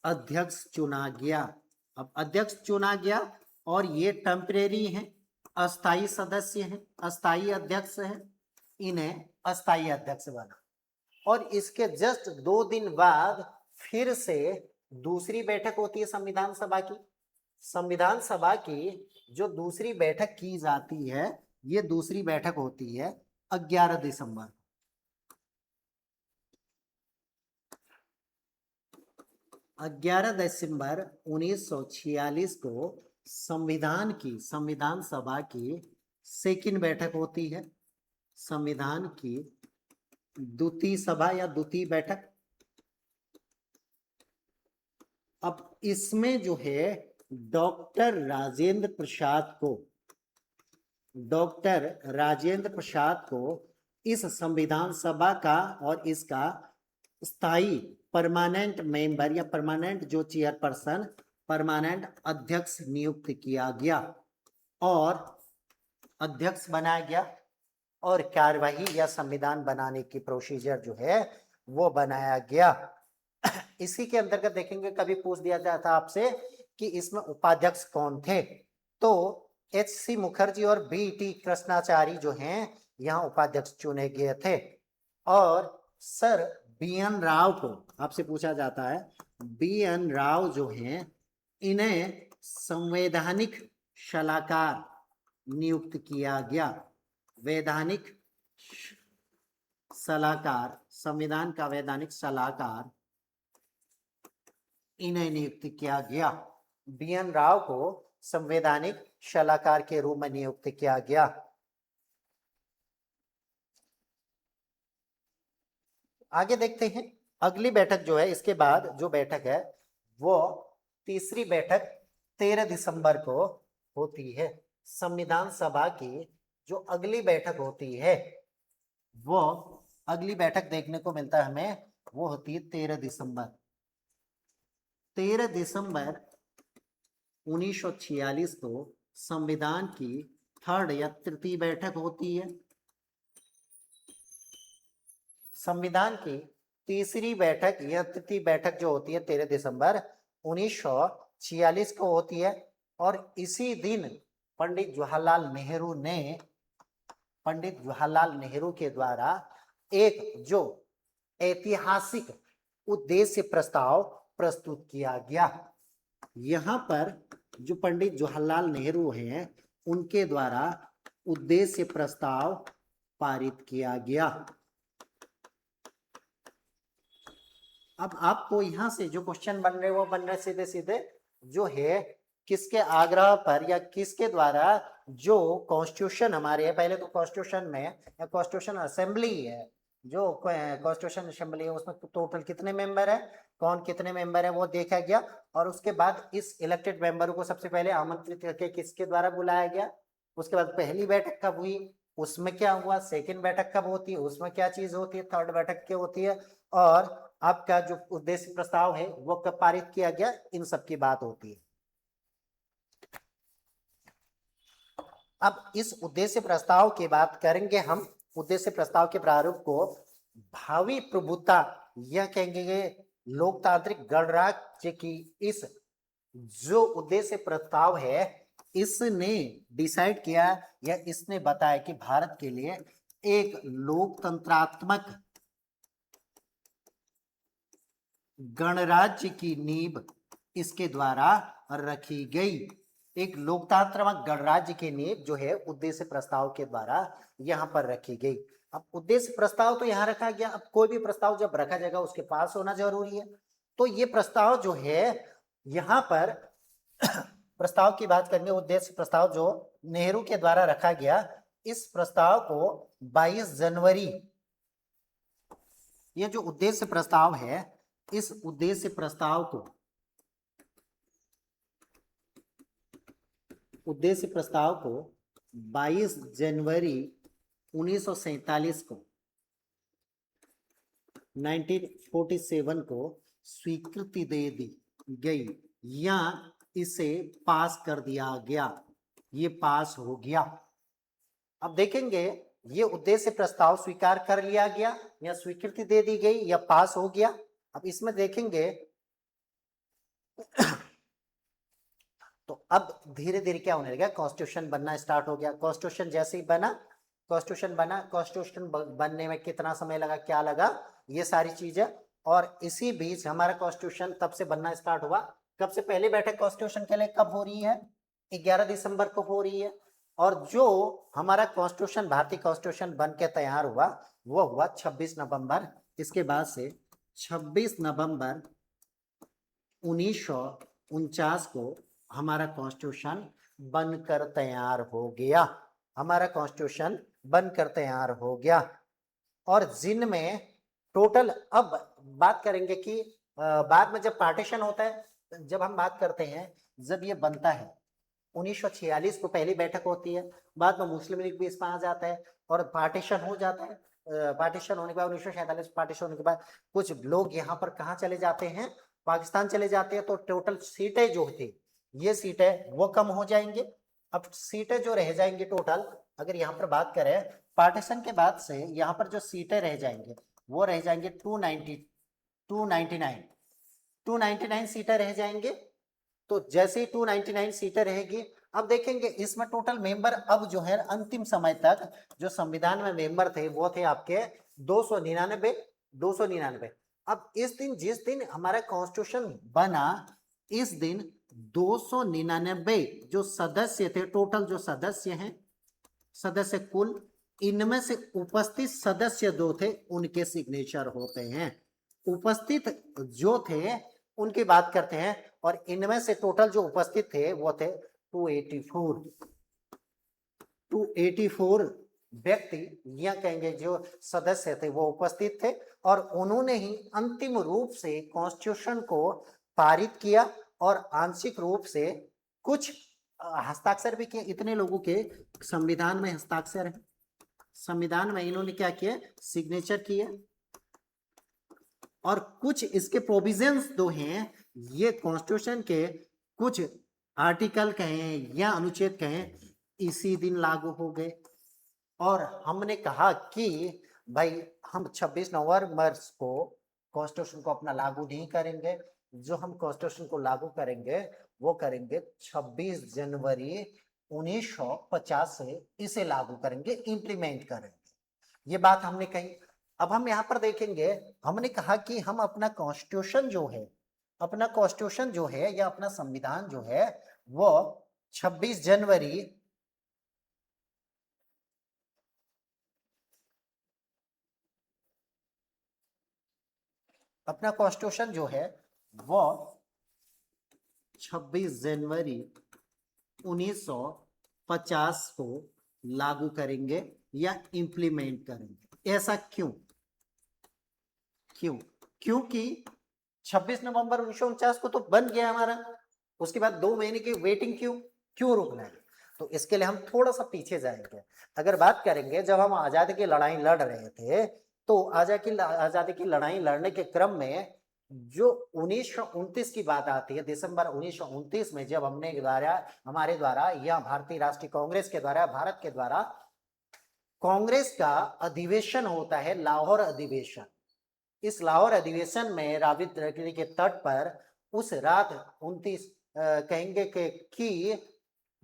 S1: अध्यक्ष चुना गया। अब अध्यक्ष चुना गया और ये टेम्परेरी हैं, अस्थाई सदस्य हैं, अस्थाई अध्यक्ष हैं, इन्हें अस्थाई अध्यक्ष बना। और इसके जस्ट 2 दिन बाद फिर से दूसरी बैठक होती है संविधान सभा की, संविधान सभा की जो दूसरी बैठक की जाती है, ये दूसरी बैठक होती है 11 दिसंबर। 11 दिसंबर 1946 को संविधान सभा की सेकंड बैठक होती है, संविधान की द्वितीय सभा या द्वितीय बैठक। अब इसमें जो है डॉक्टर राजेंद्र प्रसाद को इस संविधान सभा का और इसका स्थायी परमानेंट मेंबर या परमानेंट जो चेयरपर्सन, परमानेंट अध्यक्ष नियुक्त किया गया और अध्यक्ष बनाया गया और कार्यवाही या संविधान बनाने की प्रोसीजर जो है वो बनाया गया। इसी के अंतर्गत देखेंगे, कभी पूछ दिया जाता आपसे कि इसमें उपाध्यक्ष कौन थे, तो H.C. मुखर्जी और B.T. कृष्णाचारी जो हैं यहाँ उपाध्यक्ष चुने गए थे। और सर B.N. राव को आपसे पूछा जाता है, B.N. राव जो हैं इन्हें संवैधानिक सलाहकार नियुक्त किया गया। वैधानिक सलाहकार, संविधान का वैधानिक सलाहकार इन्हें नियुक्त किया गया। B.N. राव को संवैधानिक सलाहकार के रूप में नियुक्त किया गया। आगे देखते हैं अगली बैठक जो है, इसके बाद जो बैठक है वो तीसरी बैठक 13 दिसंबर को होती है। संविधान सभा की जो अगली बैठक होती है वो अगली बैठक देखने को मिलता है हमें, वो होती है 13 दिसंबर। 13 दिसंबर 1946 को संविधान की थर्ड या तृतीय बैठक होती है। संविधान की तीसरी बैठक या तृतीय बैठक जो होती है 13 दिसंबर 1946 को होती है। और इसी दिन पंडित जवाहरलाल नेहरू के द्वारा एक जो ऐतिहासिक उद्देश्य प्रस्ताव प्रस्तुत किया गया। यहाँ पर जो पंडित जवाहरलाल नेहरू हैं उनके द्वारा उद्देश्य प्रस्ताव पारित किया गया। अब आपको यहाँ से जो क्वेश्चन बन रहे वो बन रहे सीधे सीधे जो है किसके आग्रह पर या किसके द्वारा जो कॉन्स्टिट्यूशन हमारे है, पहले तो कॉन्स्टिट्यूशन में या कॉन्स्टिट्यूशन असेंबली है, जो कॉन्स्टिट्यूशन असेंबली है उसमें टोटल कितने मेंबर है, कौन कितने मेंबर है वो देखा गया। और उसके बाद इस इलेक्टेड मेंबरों को सबसे पहले आमंत्रित करके किसके द्वारा बुलाया गया। उसके बाद पहली बैठक कब हुई, उसमें क्या हुआ, सेकेंड बैठक कब होती है, उसमें क्या चीज होती है, थर्ड बैठक क्या होती है, और आपका जो उद्देश्य प्रस्ताव है वो कब पारित किया गया, इन सब की बात होती है। अब इस उद्देश्य प्रस्ताव की बात करेंगे हम। उद्देश्य प्रस्ताव के प्रारूप को भावी प्रभुता यह कहेंगे लोकतांत्रिक गणराज्य की इस जो उद्देश्य प्रस्ताव है इसने डिसाइड किया या इसने बताया कि भारत के लिए एक लोकतंत्रात्मक गणराज्य की नींव इसके द्वारा रखी गई। एक लोकतांत्रिक गणराज्य की नींव जो है उद्देश्य प्रस्ताव के द्वारा यहां पर रखी गई। अब उद्देश्य प्रस्ताव तो यहां रखा गया। अब कोई भी प्रस्ताव जब रखा जाएगा उसके पास होना जरूरी है। तो ये प्रस्ताव जो है यहां पर प्रस्ताव की बात करेंगे, उद्देश्य प्रस्ताव जो नेहरू के द्वारा रखा गया, इस प्रस्ताव को 22 जनवरी, ये जो उद्देश्य प्रस्ताव है इस उद्देश्य प्रस्ताव को 22 जनवरी 1947 को 1947 को स्वीकृति दे दी गई या इसे पास कर दिया गया। ये पास हो गया। अब देखेंगे ये उद्देश्य प्रस्ताव स्वीकार कर लिया गया या स्वीकृति दे दी गई या पास हो गया। अब इसमें देखेंगे तो अब धीरे धीरे क्या होने लगा, कॉन्स्टिट्यूशन बनना स्टार्ट हो गया। कॉन्स्टिट्यूशन जैसे ही बना, कॉन्स्टिट्यूशन बनने में कितना समय लगा, क्या लगा, ये सारी चीजें। और इसी बीच हमारा कॉन्स्टिट्यूशन तब से बनना स्टार्ट हुआ कब से पहली बैठक कॉन्स्टिट्यूशन के लिए कब हो रही है? 11 दिसंबर को हो रही है। और जो हमारा कॉन्स्टिट्यूशन, भारतीय कॉन्स्टिट्यूशन बन के तैयार हुआ वो हुआ 26 नवंबर। इसके बाद से 26 नवंबर 1949 को हमारा कॉन्स्टिट्यूशन बनकर तैयार हो गया। हमारा कॉन्स्टिट्यूशन बनकर तैयार हो गया। और जिनमें टोटल, अब बात करेंगे कि बाद में जब पार्टीशन होता है, जब हम बात करते हैं, जब ये बनता है 1946 को पहली बैठक होती है, बाद में मुस्लिम लीग भी इसमें आ जाता है और पार्टीशन हो जाता है। पार्टीशन होने के बाद 1947 पार्टीशन होने के बाद कुछ लोग यहाँ पर कहाँ चले जाते हैं? पाकिस्तान चले जाते हैं। तो टोटल सीटें जो थी, ये सीटें वो कम हो जाएंगे। अब सीटें जो रह जाएंगी टोटल, अगर यहाँ पर बात करें पार्टीशन के बाद से, यहाँ पर जो सीटें रह जाएंगे वो रह जाएंगे 299 सीटें रह जाएंगे। तो जैसे ही 299 सीटें रहेगी, अब देखेंगे इसमें टोटल मेंबर अब जो है अंतिम समय तक जो संविधान में मेंबर थे वो थे आपके 299। अब इस दिन, जिस दिन हमारा कॉन्स्टिट्यूशन बना, इस दिन 299 जो सदस्य थे, टोटल जो सदस्य हैं, सदस्य कुल, इनमें से उपस्थित सदस्य जो थे उनके सिग्नेचर होते हैं। उपस्थित जो थे उनकी बात करते हैं। और इनमें से टोटल जो उपस्थित थे वो थे 284 व्यक्ति, या कहेंगे जो सदस्य थे वो उपस्थित थे। और उन्होंने ही अंतिम रूप से कॉन्स्टिट्यूशन को पारित किया और आंशिक रूप से कुछ हस्ताक्षर भी किए। इतने लोगों के संविधान में हस्ताक्षर है, संविधान में इन्होंने क्या किया? सिग्नेचर किए। और कुछ इसके प्रोविजंस जो हैं, ये कॉन्स्टिट्यूशन के कुछ आर्टिकल कहें या अनुच्छेद कहें, इसी दिन लागू हो गए। और हमने कहा कि भाई हम 26 नवंबर को कॉन्स्टिट्यूशन को अपना लागू नहीं करेंगे। जो हम कॉन्स्टिट्यूशन को लागू करेंगे वो करेंगे 26 जनवरी 1950 से इसे लागू करेंगे, इंप्लीमेंट करेंगे। ये बात हमने कही। अब हम यहाँ पर देखेंगे, हमने कहा कि हम अपना कॉन्स्टिट्यूशन जो है, अपना कॉन्स्टिट्यूशन जो है या अपना संविधान जो है वो 26 जनवरी अपना कॉन्स्टिट्यूशन जो है वो 26 जनवरी 1950 को लागू करेंगे या इंप्लीमेंट करेंगे। ऐसा क्यों? क्योंकि 26 नवंबर 1949 को तो बन गया हमारा, उसके बाद 2 महीने की वेटिंग क्यों रुकना है? तो इसके लिए हम थोड़ा सा पीछे जाएंगे। अगर बात करेंगे, जब हम आजादी की लड़ाई लड़ रहे थे, तो आजादी की लड़ाई लड़ने के क्रम में जो 1929 की बात आती है, दिसंबर 1929 में जब हमारे द्वारा या भारतीय राष्ट्रीय कांग्रेस के द्वारा, भारत के द्वारा कांग्रेस का अधिवेशन होता है, लाहौर अधिवेशन। इस लाहौर अधिवेशन में रावी नदी के तट पर उस रात 29 कहेंगे कि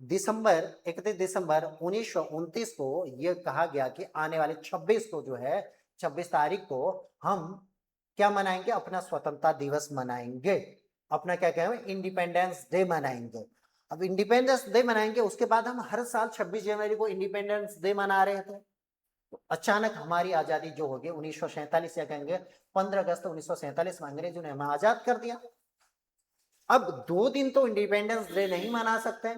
S1: 31 दिसंबर 1929 को यह कहा गया कि आने वाले 26 को जो है, 26 तारीख को हम क्या मनाएंगे? अपना स्वतंत्रता दिवस मनाएंगे, अपना क्या कहेंगे? इंडिपेंडेंस डे मनाएंगे। अब इंडिपेंडेंस डे मनाएंगे, उसके बाद हम हर साल 26 जनवरी को इंडिपेंडेंस डे मना रहे थे। तो अचानक हमारी आजादी जो होगी 1947, या कहेंगे 15 अगस्त 1947 में अंग्रेजों ने हमें आजाद कर दिया। अब 2 दिन तो इंडिपेंडेंस डे नहीं मना सकते,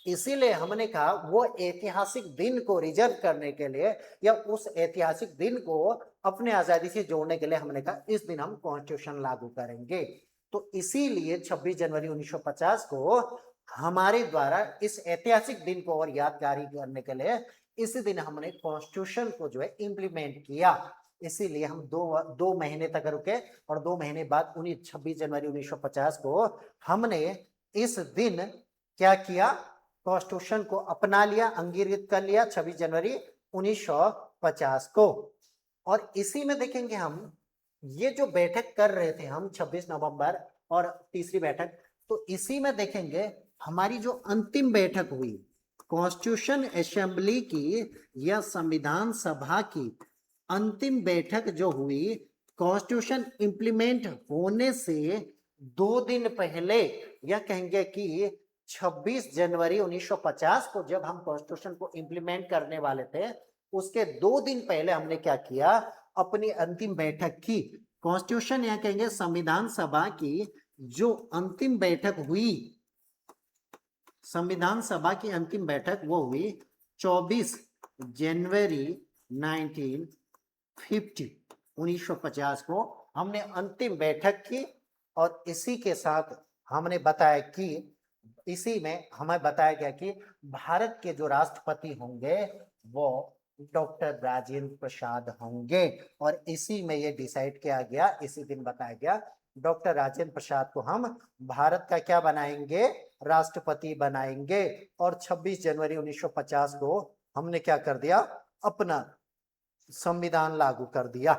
S1: इसीलिए हमने कहा वो ऐतिहासिक दिन को रिजर्व करने के लिए या उस ऐतिहासिक दिन को अपने आजादी से जोड़ने के लिए हमने कहा इस दिन हम कॉन्स्टिट्यूशन लागू करेंगे। तो इसीलिए 26 जनवरी 1950 को हमारे द्वारा इस ऐतिहासिक दिन को और यादगारी करने के लिए इसी दिन हमने कॉन्स्टिट्यूशन को जो है इंप्लीमेंट किया। इसीलिए हम दो महीने तक रुके और 2 महीने बाद 26 जनवरी 1950 को हमने इस दिन क्या किया? कॉन्स्टिट्यूशन को अपना लिया, अंगीकृत कर लिया 26 जनवरी 1950 को। और इसी में देखेंगे हम ये जो बैठक कर रहे थे हम 26 नवंबर और तीसरी बैठक, तो इसी में देखेंगे हमारी जो अंतिम बैठक हुई कॉन्स्टिट्यूशन असेंबली की या संविधान सभा की अंतिम बैठक जो हुई, कॉन्स्टिट्यूशन इंप्लीमेंट होने से 2 दिन पहले, यह कहेंगे कि 26 जनवरी 1950 को जब हम कॉन्स्टिट्यूशन को इंप्लीमेंट करने वाले थे, उसके 2 दिन पहले हमने क्या किया, अपनी अंतिम बैठक की। कॉन्स्टिट्यूशन यह कहेंगे संविधान सभा की जो अंतिम बैठक हुई, संविधान सभा की अंतिम बैठक वो हुई 24 जनवरी 1950 को हमने अंतिम बैठक की। और इसी के साथ हमने बताया कि इसी में हमें बताया गया कि भारत के जो राष्ट्रपति होंगे वो डॉक्टर राजेंद्र प्रसाद होंगे। और इसी में ये डिसाइड किया गया, इसी दिन बताया गया डॉक्टर राजेंद्र प्रसाद को हम भारत का क्या बनाएंगे, राष्ट्रपति बनाएंगे। और 26 जनवरी 1950 को हमने क्या कर दिया, अपना संविधान लागू कर दिया।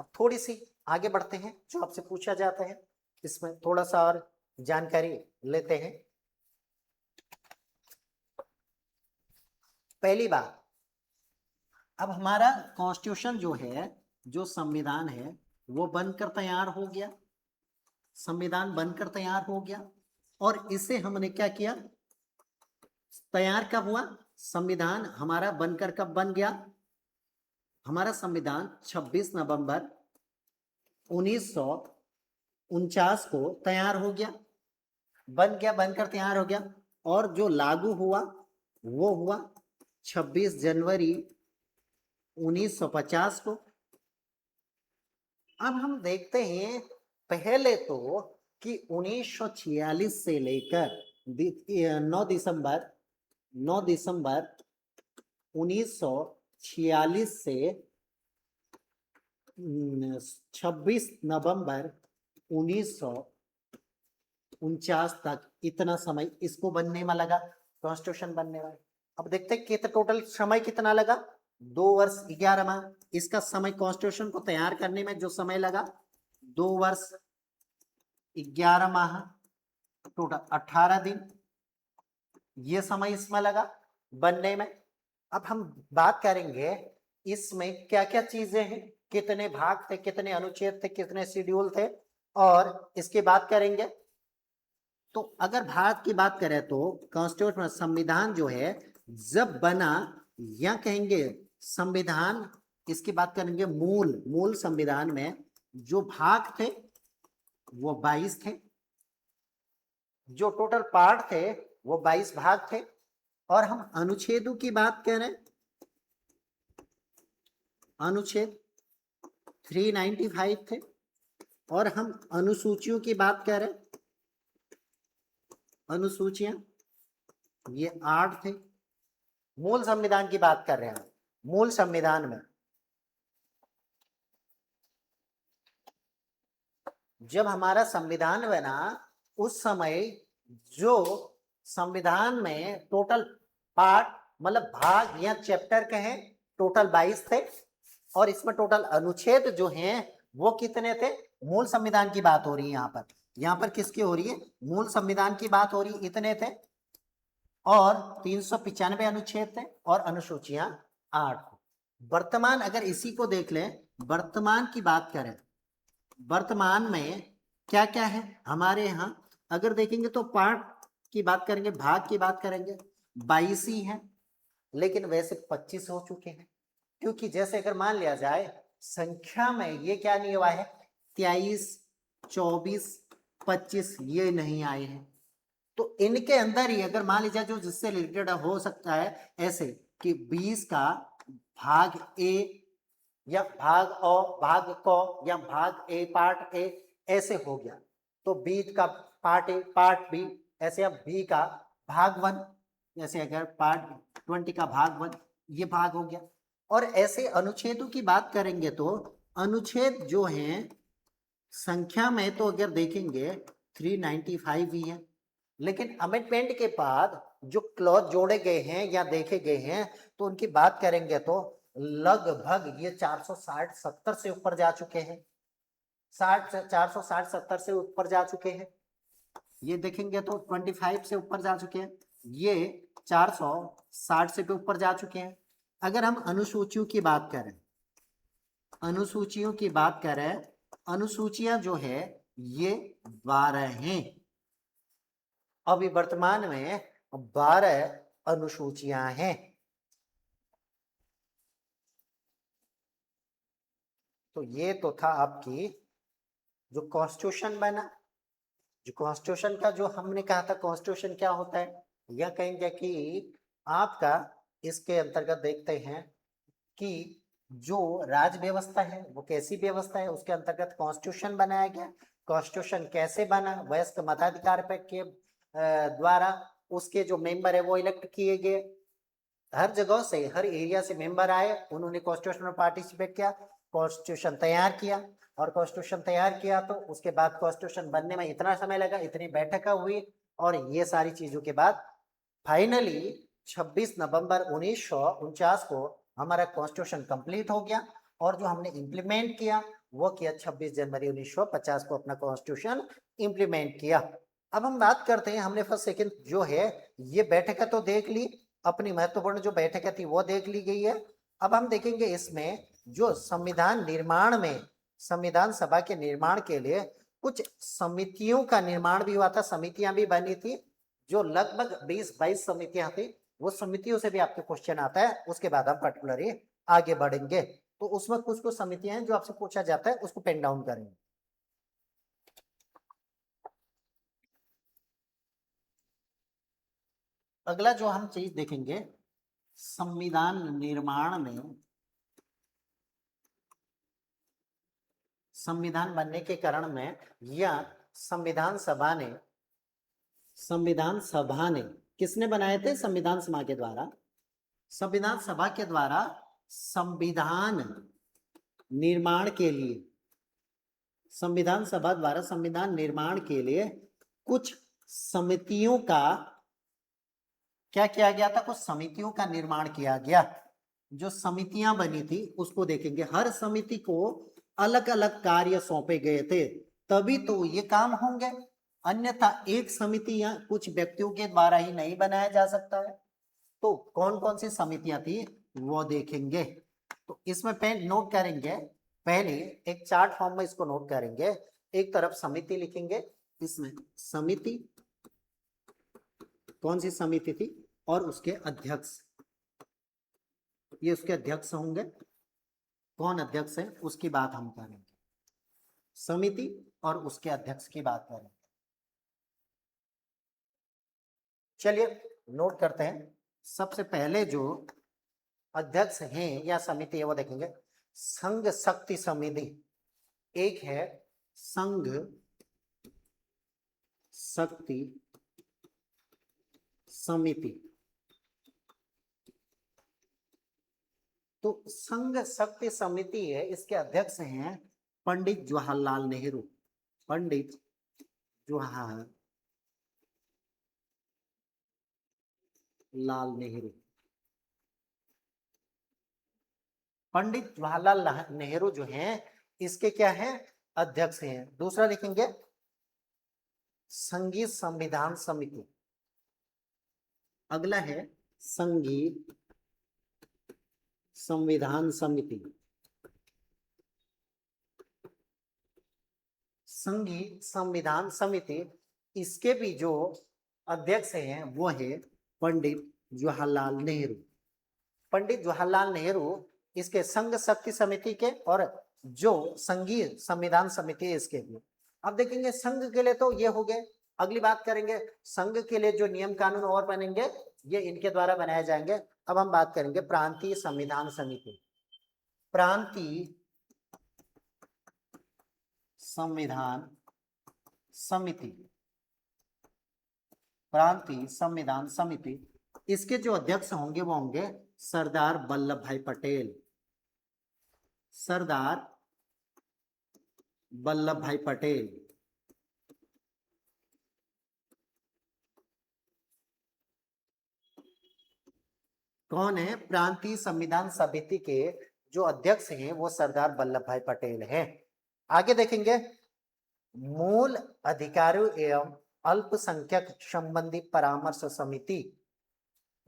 S1: अब थोड़ी सी आगे बढ़ते हैं, जो आपसे पूछा जाता है इसमें थोड़ा सा और जानकारी लेते हैं। पहली बात, अब हमारा कॉन्स्टिट्यूशन जो है, जो संविधान है वो बनकर तैयार हो गया, संविधान बनकर तैयार हो गया। और इसे हमने क्या किया, तैयार कब हुआ, संविधान हमारा बनकर कब बन गया, हमारा संविधान 26 नवंबर 1949 को तैयार हो गया, बन गया, बनकर तैयार हो गया। और जो लागू हुआ वो हुआ 26 जनवरी 1950 को। अब हम देखते हैं पहले तो कि 1946 से लेकर 9 दिसंबर 1946 से 26 नवंबर 1949 तक इतना समय इसको बनने में लगा, कॉन्स्टिट्यूशन बनने में। अब देखते हैं कितना टोटल समय कितना लगा, 2 वर्ष 11 माह। इसका समय कॉन्स्टिट्यूशन को तैयार करने में जो समय लगा 2 वर्ष 11 माह, टोटल 18 दिन, ये समय इसमें लगा बनने में। अब हम बात करेंगे इसमें क्या क्या चीजें हैं, कितने भाग थे, कितने अनुच्छेद थे, कितने शेड्यूल थे, और इसकी बात करेंगे। तो अगर भारत की बात करें तो कॉन्स्टिट्यूशन संविधान जो है जब बना, या कहेंगे संविधान, इसकी बात करेंगे मूल संविधान में जो भाग थे वो 22 थे, जो टोटल पार्ट थे वो 22 भाग थे। और हम अनुच्छेदों की बात करें, अनुच्छेद 395 थे। और हम अनुसूचियों की बात करें, अनुसूचियां ये 8 थे। मूल संविधान की बात कर रहे हैं, मूल संविधान में जब हमारा संविधान बना उस समय जो संविधान में टोटल पार्ट मतलब भाग या चैप्टर कहें टोटल 22 थे। और इसमें टोटल अनुच्छेद जो हैं वो कितने थे, मूल संविधान की बात हो रही है यहाँ पर किसकी हो रही है, मूल संविधान की बात हो रही है, इतने थे। और 395 अनुच्छेद थे और अनुसूचियां 8। वर्तमान अगर इसी को देख लें, वर्तमान की बात करें, वर्तमान में क्या क्या है हमारे यहाँ, अगर देखेंगे तो पार्ट की बात करेंगे, भाग की बात करेंगे 22 ही है, लेकिन वैसे 25 हो चुके हैं। क्योंकि जैसे अगर मान लिया जाए संख्या में ये क्या नहीं हुआ है, 23, 24, 25 ये नहीं आए हैं। तो इनके अंदर ही अगर मान लीजिए जो जिससे रिलेटेड हो सकता है ऐसे कि 20 का भाग ए या भाग ओ, भाग को, या भाग ए पार्ट ए ऐसे हो गया, तो बी का पार्ट ए पार्ट बी ऐसे। अब बी का भाग 1, जैसे अगर पार्ट 20 का भाग 1 ये भाग हो गया। और ऐसे अनुच्छेदों की बात करेंगे तो अनुच्छेद जो हैं संख्या में तो अगर देखेंगे 395 ही है, लेकिन अमेंडमेंट के बाद जो क्लॉज जोड़े गए हैं या देखे गए हैं तो उनकी बात करेंगे तो लगभग ये 460-70 से ऊपर जा चुके हैं, 460-70 से ऊपर जा चुके हैं। ये देखेंगे तो 25 से ऊपर जा चुके हैं, ये 460 से भी ऊपर जा चुके हैं। अगर हम अनुसूचियों की बात करें, अनुसूचियों की बात करें, अनुसूचियां जो है ये 12 हैं। अभी वर्तमान में 12 अनुसूचियां हैं। तो ये तो था आपकी जो कॉन्स्टिट्यूशन बना। जो कॉन्स्टिट्यूशन का जो हमने कहा था कॉन्स्टिट्यूशन क्या होता है, यह कहेंगे कि आपका इसके अंतर्गत देखते हैं कि जो राज व्यवस्था है वो कैसी व्यवस्था है, उसके अंतर्गत कॉन्स्टिट्यूशन बनाया गया। कॉन्स्टिट्यूशन कैसे बना, वयस्क मताधिकार पे के द्वारा उसके जो मेंबर है वो इलेक्ट किए गए। हर जगह से हर एरिया से मेंबर आए, उन्होंने कॉन्स्टिट्यूशन में पार्टिसिपेट किया, कॉन्स्टिट्यूशन तैयार किया। और कॉन्स्टिट्यूशन तैयार किया तो उसके बाद कॉन्स्टिट्यूशन बनने में इतना समय लगा, इतनी बैठकें हुई, और ये सारी चीजों के बाद फाइनली 26 नवंबर 1949 को हमारा कॉन्स्टिट्यूशन कंप्लीट हो गया। और जो हमने इंप्लीमेंट किया वो किया 26 जनवरी 1950 को अपना कॉन्स्टिट्यूशन इंप्लीमेंट किया। अब हम बात करते हैं, हमने फर्स्ट सेकंड जो है ये बैठकें तो देख ली, अपनी महत्वपूर्ण जो बैठकें थी वो देख ली गई है। अब हम देखेंगे इसमें जो संविधान निर्माण में, संविधान सभा के निर्माण के लिए कुछ समितियों का निर्माण भी हुआ था, समितियां भी बनी थी, जो लगभग 20-22 समितियां थी। वो समितियों से भी आपके क्वेश्चन आता है, उसके बाद हम पर्टिकुलरली आगे बढ़ेंगे। तो उसमें कुछ कुछ समितियां हैं जो आपसे पूछा जाता है, उसको पेन डाउन करेंगे। अगला जो हम चीज देखेंगे, संविधान निर्माण में, संविधान बनने के कारण में या संविधान सभा ने किसने बनाए थे, संविधान सभा के द्वारा, संविधान सभा के द्वारा संविधान निर्माण के लिए, संविधान सभा द्वारा संविधान निर्माण के लिए कुछ समितियों का क्या किया गया था, कुछ समितियों का निर्माण किया गया। जो समितियां बनी थी उसको देखेंगे, हर समिति को अलग अलग कार्य सौंपे गए थे, तभी तो ये काम होंगे, अन्यथा एक समिति या कुछ व्यक्तियों के द्वारा ही नहीं बनाया जा सकता है। तो कौन कौन सी समितियां थी वो देखेंगे। तो इसमें पेन नोट करेंगे, पहले एक चार्ट फॉर्म में इसको नोट करेंगे। एक तरफ समिति लिखेंगे, इसमें समिति, कौन सी समिति थी और उसके अध्यक्ष, ये उसके अध्यक्ष होंगे, कौन अध्यक्ष है उसकी बात हम करेंगे, समिति और उसके अध्यक्ष की बात करेंगे। चलिए नोट करते हैं। सबसे पहले जो अध्यक्ष हैं या समिति है वो देखेंगे, संघ शक्ति समिति एक है, संघ शक्ति समिति। तो संघ शक्ति समिति है, इसके अध्यक्ष हैं पंडित जवाहरलाल नेहरू, पंडित जवाहरलाल नेहरू। पंडित जवाहरलाल नेहरू जो हैं इसके क्या हैं, अध्यक्ष हैं। दूसरा लिखेंगे संगीत संविधान समिति, अगला है संगीत संविधान समिति। संगीत संविधान समिति, इसके भी जो अध्यक्ष हैं वो है पंडित जवाहरलाल नेहरू। पंडित जवाहरलाल नेहरू इसके संघ शक्ति समिति के, और जो संघीय संविधान समिति है इसके भी। अब देखेंगे संघ के लिए तो ये हो गए, अगली बात करेंगे संघ के लिए जो नियम कानून और बनेंगे ये इनके द्वारा बनाए जाएंगे। अब हम बात करेंगे प्रांतीय संविधान समिति, प्रांतीय संविधान समिति, प्रांतीय संविधान समिति, इसके जो अध्यक्ष होंगे वो होंगे सरदार वल्लभ भाई पटेल, सरदार वल्लभ भाई पटेल। कौन है, प्रांतीय संविधान समिति के जो अध्यक्ष हैं वो सरदार वल्लभ भाई पटेल हैं। आगे देखेंगे मूल अधिकारों एवं अल्पसंख्यक संबंधी परामर्श समिति,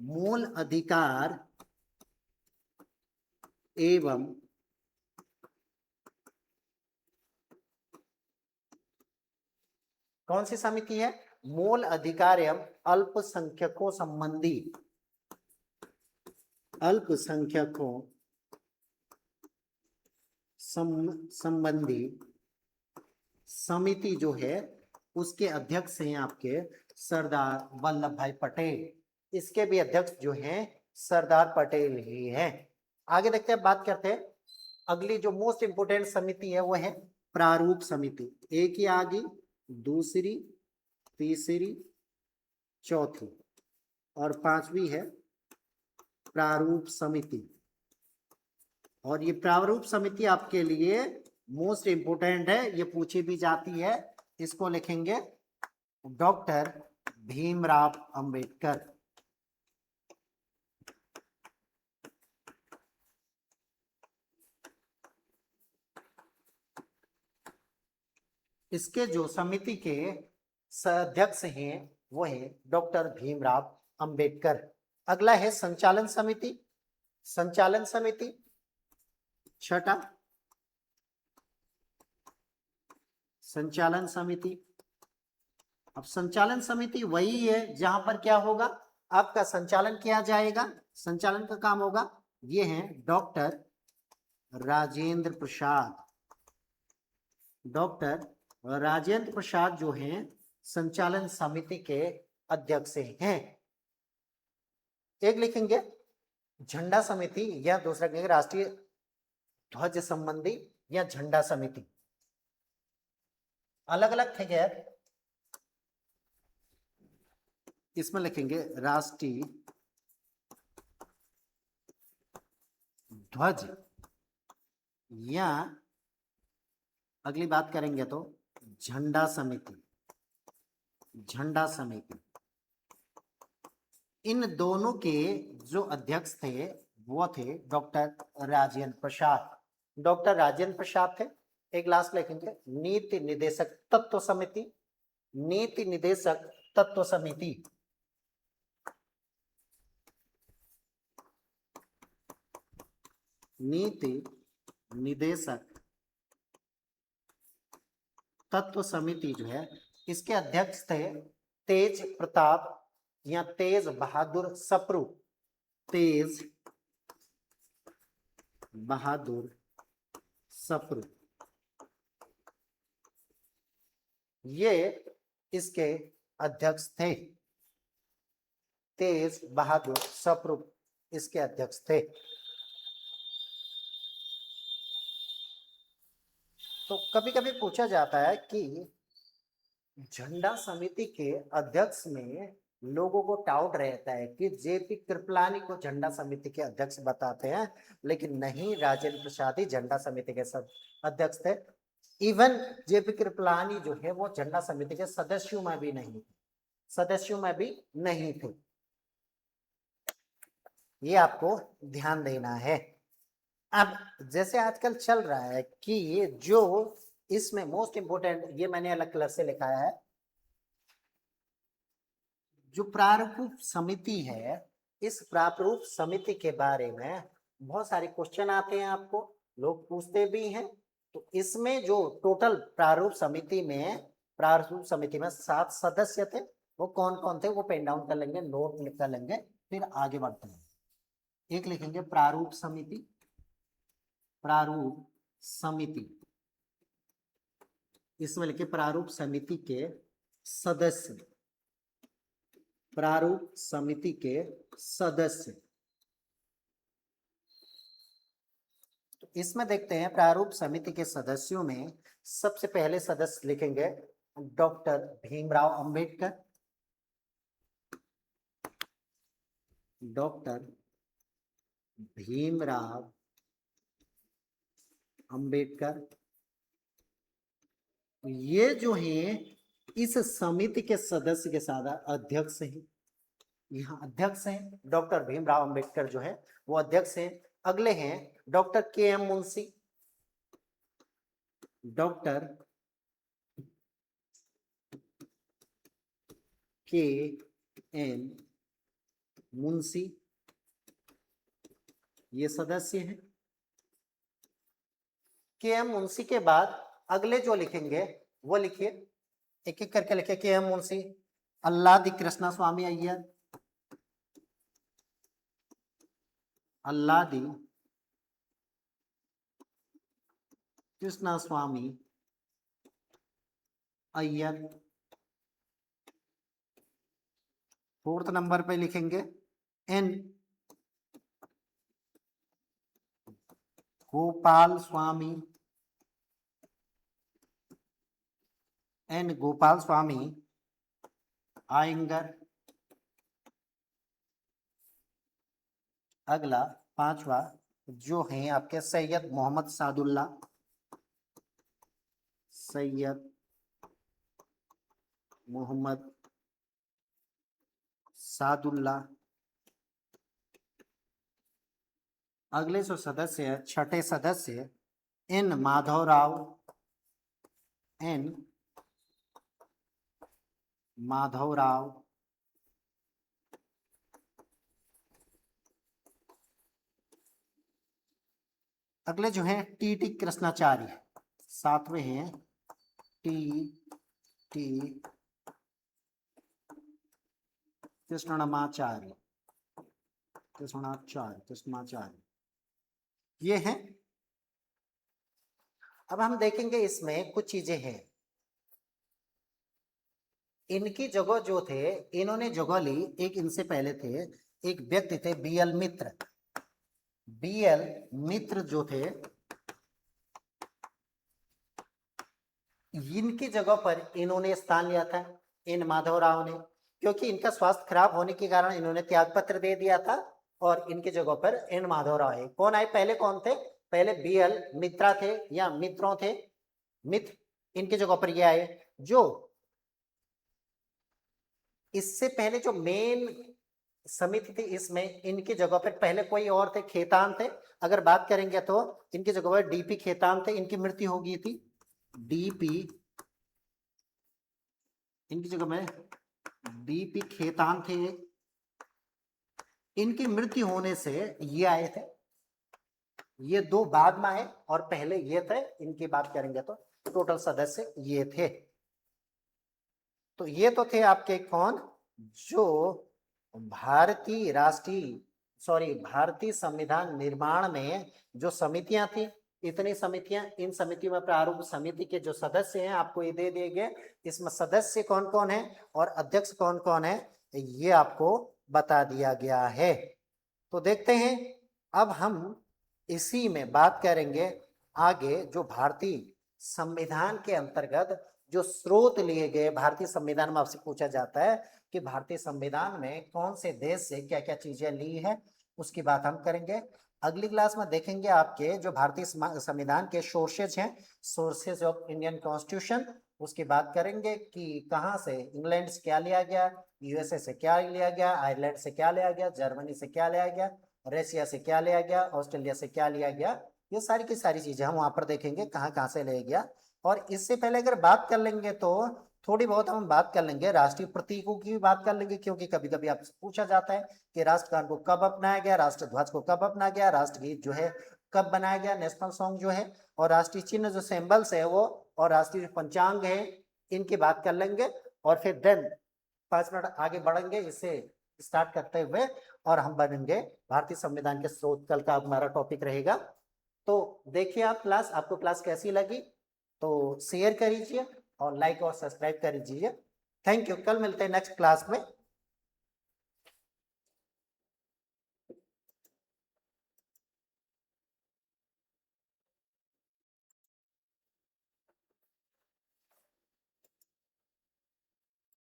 S1: मूल अधिकार एवं कौन सी समिति है? मूल अधिकार एवं अल्पसंख्यकों संबंधी, अल्पसंख्यकों संबंधी समिति जो है उसके अध्यक्ष हैं आपके सरदार वल्लभ भाई पटेल। इसके भी अध्यक्ष जो हैं सरदार पटेल ही हैं। आगे देखते हैं, बात करते हैं। अगली जो मोस्ट इंपोर्टेंट समिति है वो है प्रारूप समिति। एक ही आगे, दूसरी, तीसरी, चौथी और पांचवी है प्रारूप समिति। और ये प्रारूप समिति आपके लिए मोस्ट इंपोर्टेंट है, ये पूछी भी जाती है। इसको लिखेंगे डॉक्टर भीमराव अंबेडकर। इसके जो समिति के अध्यक्ष हैं वो है डॉक्टर भीमराव अंबेडकर। अगला है संचालन समिति। संचालन समिति छठा, संचालन समिति। अब संचालन समिति वही है जहां पर क्या होगा, आपका संचालन किया जाएगा, संचालन का काम होगा। ये हैं डॉक्टर राजेंद्र प्रसाद। डॉक्टर राजेंद्र प्रसाद जो हैं संचालन समिति के अध्यक्ष हैं। एक लिखेंगे झंडा समिति या दूसरा कहेंगे राष्ट्रीय ध्वज संबंधी या झंडा समिति। अलग अलग थे खैर, इसमें लिखेंगे राष्ट्रीय ध्वज, या अगली बात करेंगे तो झंडा समिति। झंडा समिति, इन दोनों के जो अध्यक्ष थे वो थे डॉक्टर राजेंद्र प्रसाद। डॉक्टर राजेंद्र प्रसाद थे। एक लास्ट लिखेंगे नीति निदेशक तत्व समिति। नीति निदेशक तत्व समिति, नीति निदेशक तत्व समिति जो है इसके अध्यक्ष थे तेज प्रताप या तेज बहादुर सप्रू। तेज बहादुर सप्रू, ये इसके अध्यक्ष थे। तेज बहादुर सप्रू इसके अध्यक्ष थे। तो कभी कभी पूछा जाता है कि झंडा समिति के अध्यक्ष में लोगों को डाउट रहता है कि जेपी कृपलानी को झंडा समिति के अध्यक्ष बताते हैं, लेकिन नहीं, राजेंद्र प्रसाद ही झंडा समिति के अध्यक्ष थे। इवन जेपी कृपलानी जो है वो झंडा समिति के सदस्यों में भी नहीं थे, सदस्यों में भी नहीं थे। ये आपको ध्यान देना है। अब जैसे आजकल चल रहा है कि ये जो इसमें मोस्ट इंपोर्टेंट, ये मैंने अलग कलर से लिखा है, जो प्रारूप समिति है, इस प्रारूप समिति के बारे में बहुत सारे क्वेश्चन आते हैं, आपको लोग पूछते भी हैं। तो इसमें जो टोटल प्रारूप समिति में 7 सदस्य थे। वो कौन कौन थे वो पेन डाउन कर लेंगे, नोट लिख कर लेंगे, फिर आगे बढ़ते हैं। एक लिखेंगे प्रारूप समिति। प्रारूप समिति, इसमें लिखे प्रारूप समिति के सदस्य। प्रारूप समिति के सदस्य, तो इसमें देखते हैं प्रारूप समिति के सदस्यों में सबसे पहले सदस्य लिखेंगे डॉक्टर भीमराव अंबेडकर। डॉक्टर भीमराव अंबेडकर, ये जो है इस समिति के सदस्य के साथ अध्यक्ष हैं। यहाँ अध्यक्ष हैं डॉक्टर भीमराव अंबेडकर जो है वो अध्यक्ष हैं। अगले हैं डॉक्टर के एम मुंशी। डॉक्टर के एम मुंशी, ये सदस्य हैं। के एम मुंशी के बाद अगले जो लिखेंगे वो लिखिए एक एक करके लिखे के एम मुंशी, अल्लादी कृष्णा स्वामी अय्यर, अल्लादी कृष्णा स्वामी अय्यर। फोर्थ नंबर पे लिखेंगे एन गोपाल स्वामी, एन गोपाल स्वामी आयंगर। अगला पांचवा जो है आपके सैयद मोहम्मद सादुल्ला, सैयद मोहम्मद सादुल्ला। अगले जो सदस्य है, छठे सदस्य एन माधवराव, एन माधवराव। अगले जो हैं टी टी कृष्णाचार्य, सातवें हैं टी टी कृष्णमाचार्य, कृष्णाचार्य ये हैं। अब हम देखेंगे इसमें कुछ चीजें हैं। इनकी जगह जो थे, इन्होंने जगह ली, एक इनसे पहले थे एक व्यक्ति थे बीएल मित्र, बीएल मित्र जो थे, इनकी जगह पर इन्होंने स्थान लिया था इन माधवराव ने, क्योंकि इनका स्वास्थ्य खराब होने के कारण इन्होंने त्यागपत्र दे दिया था और इनकी जगह पर एन माधवराव आए। कौन आए? पहले कौन थे? पहले बीएल मित्रा थे या मित्रों थे, मित्र, इनकी जगह पर ये आए। जो इससे पहले जो मेन समिति थी इसमें इनकी जगह पर पहले कोई और थे, खेतान थे। अगर बात करेंगे तो इनकी जगह पर डीपी खेतान थे, इनकी मृत्यु हो गई थी। डीपी, इनकी जगह में डीपी खेतान थे, इनकी मृत्यु होने से ये आए थे। ये दो बाद में आए और पहले ये थे। इनकी बात करेंगे तो टोटल सदस्य ये थे। तो ये तो थे आपके कौन? जो भारतीय संविधान निर्माण में जो समितियां थी, इतनी समितियां, इन समितियों में प्रारूप समिति के जो सदस्य हैं आपको ये दे दिए गए। इसमें सदस्य कौन कौन है और अध्यक्ष कौन कौन है ये आपको बता दिया गया है। तो देखते हैं अब हम इसी में बात करेंगे आगे। जो भारतीय संविधान के अंतर्गत जो स्रोत लिए गए, भारतीय संविधान में आपसे पूछा जाता है कि भारतीय संविधान में कौन से देश से क्या क्या चीजें ली है, उसकी बात हम करेंगे। अगली क्लास में देखेंगे आपके जो भारतीय संविधान के सोर्सेज हैं, सोर्सेज ऑफ इंडियन कॉन्स्टिट्यूशन, उसकी बात करेंगे कि कहाँ से इंग्लैंड से क्या लिया गया, यूएसए से क्या लिया गया, आयरलैंड से क्या लिया गया, जर्मनी से क्या लिया गया, रशिया से क्या लिया गया, ऑस्ट्रेलिया से क्या लिया गया। ये सारी की सारी चीजें हम वहां पर देखेंगे कहाँ कहाँ से लिया गया। और इससे पहले अगर बात कर लेंगे तो थोड़ी बहुत हम बात कर लेंगे राष्ट्रीय प्रतीकों की भी बात कर लेंगे, क्योंकि कभी कभी आपसे पूछा जाता है कि राष्ट्रगान को कब अपनाया गया, राष्ट्रध्वज को कब अपनाया गया, राष्ट्रगीत जो है कब बनाया गया, नेशनल सॉन्ग जो है, और राष्ट्रीय चिन्ह जो सिंबल्स है वो, और राष्ट्रीय पंचांग है, इनकी बात कर लेंगे। और फिर देन 5 मिनट आगे बढ़ेंगे इसे स्टार्ट करते हुए और हम बनेंगे भारतीय संविधान के स्रोत। कल का हमारा टॉपिक रहेगा। तो देखिए आप क्लास, आपको क्लास कैसी लगी तो शेयर करिए और लाइक और सब्सक्राइब कर दीजिए। Thank you. कल मिलते हैं नेक्स्ट क्लास में।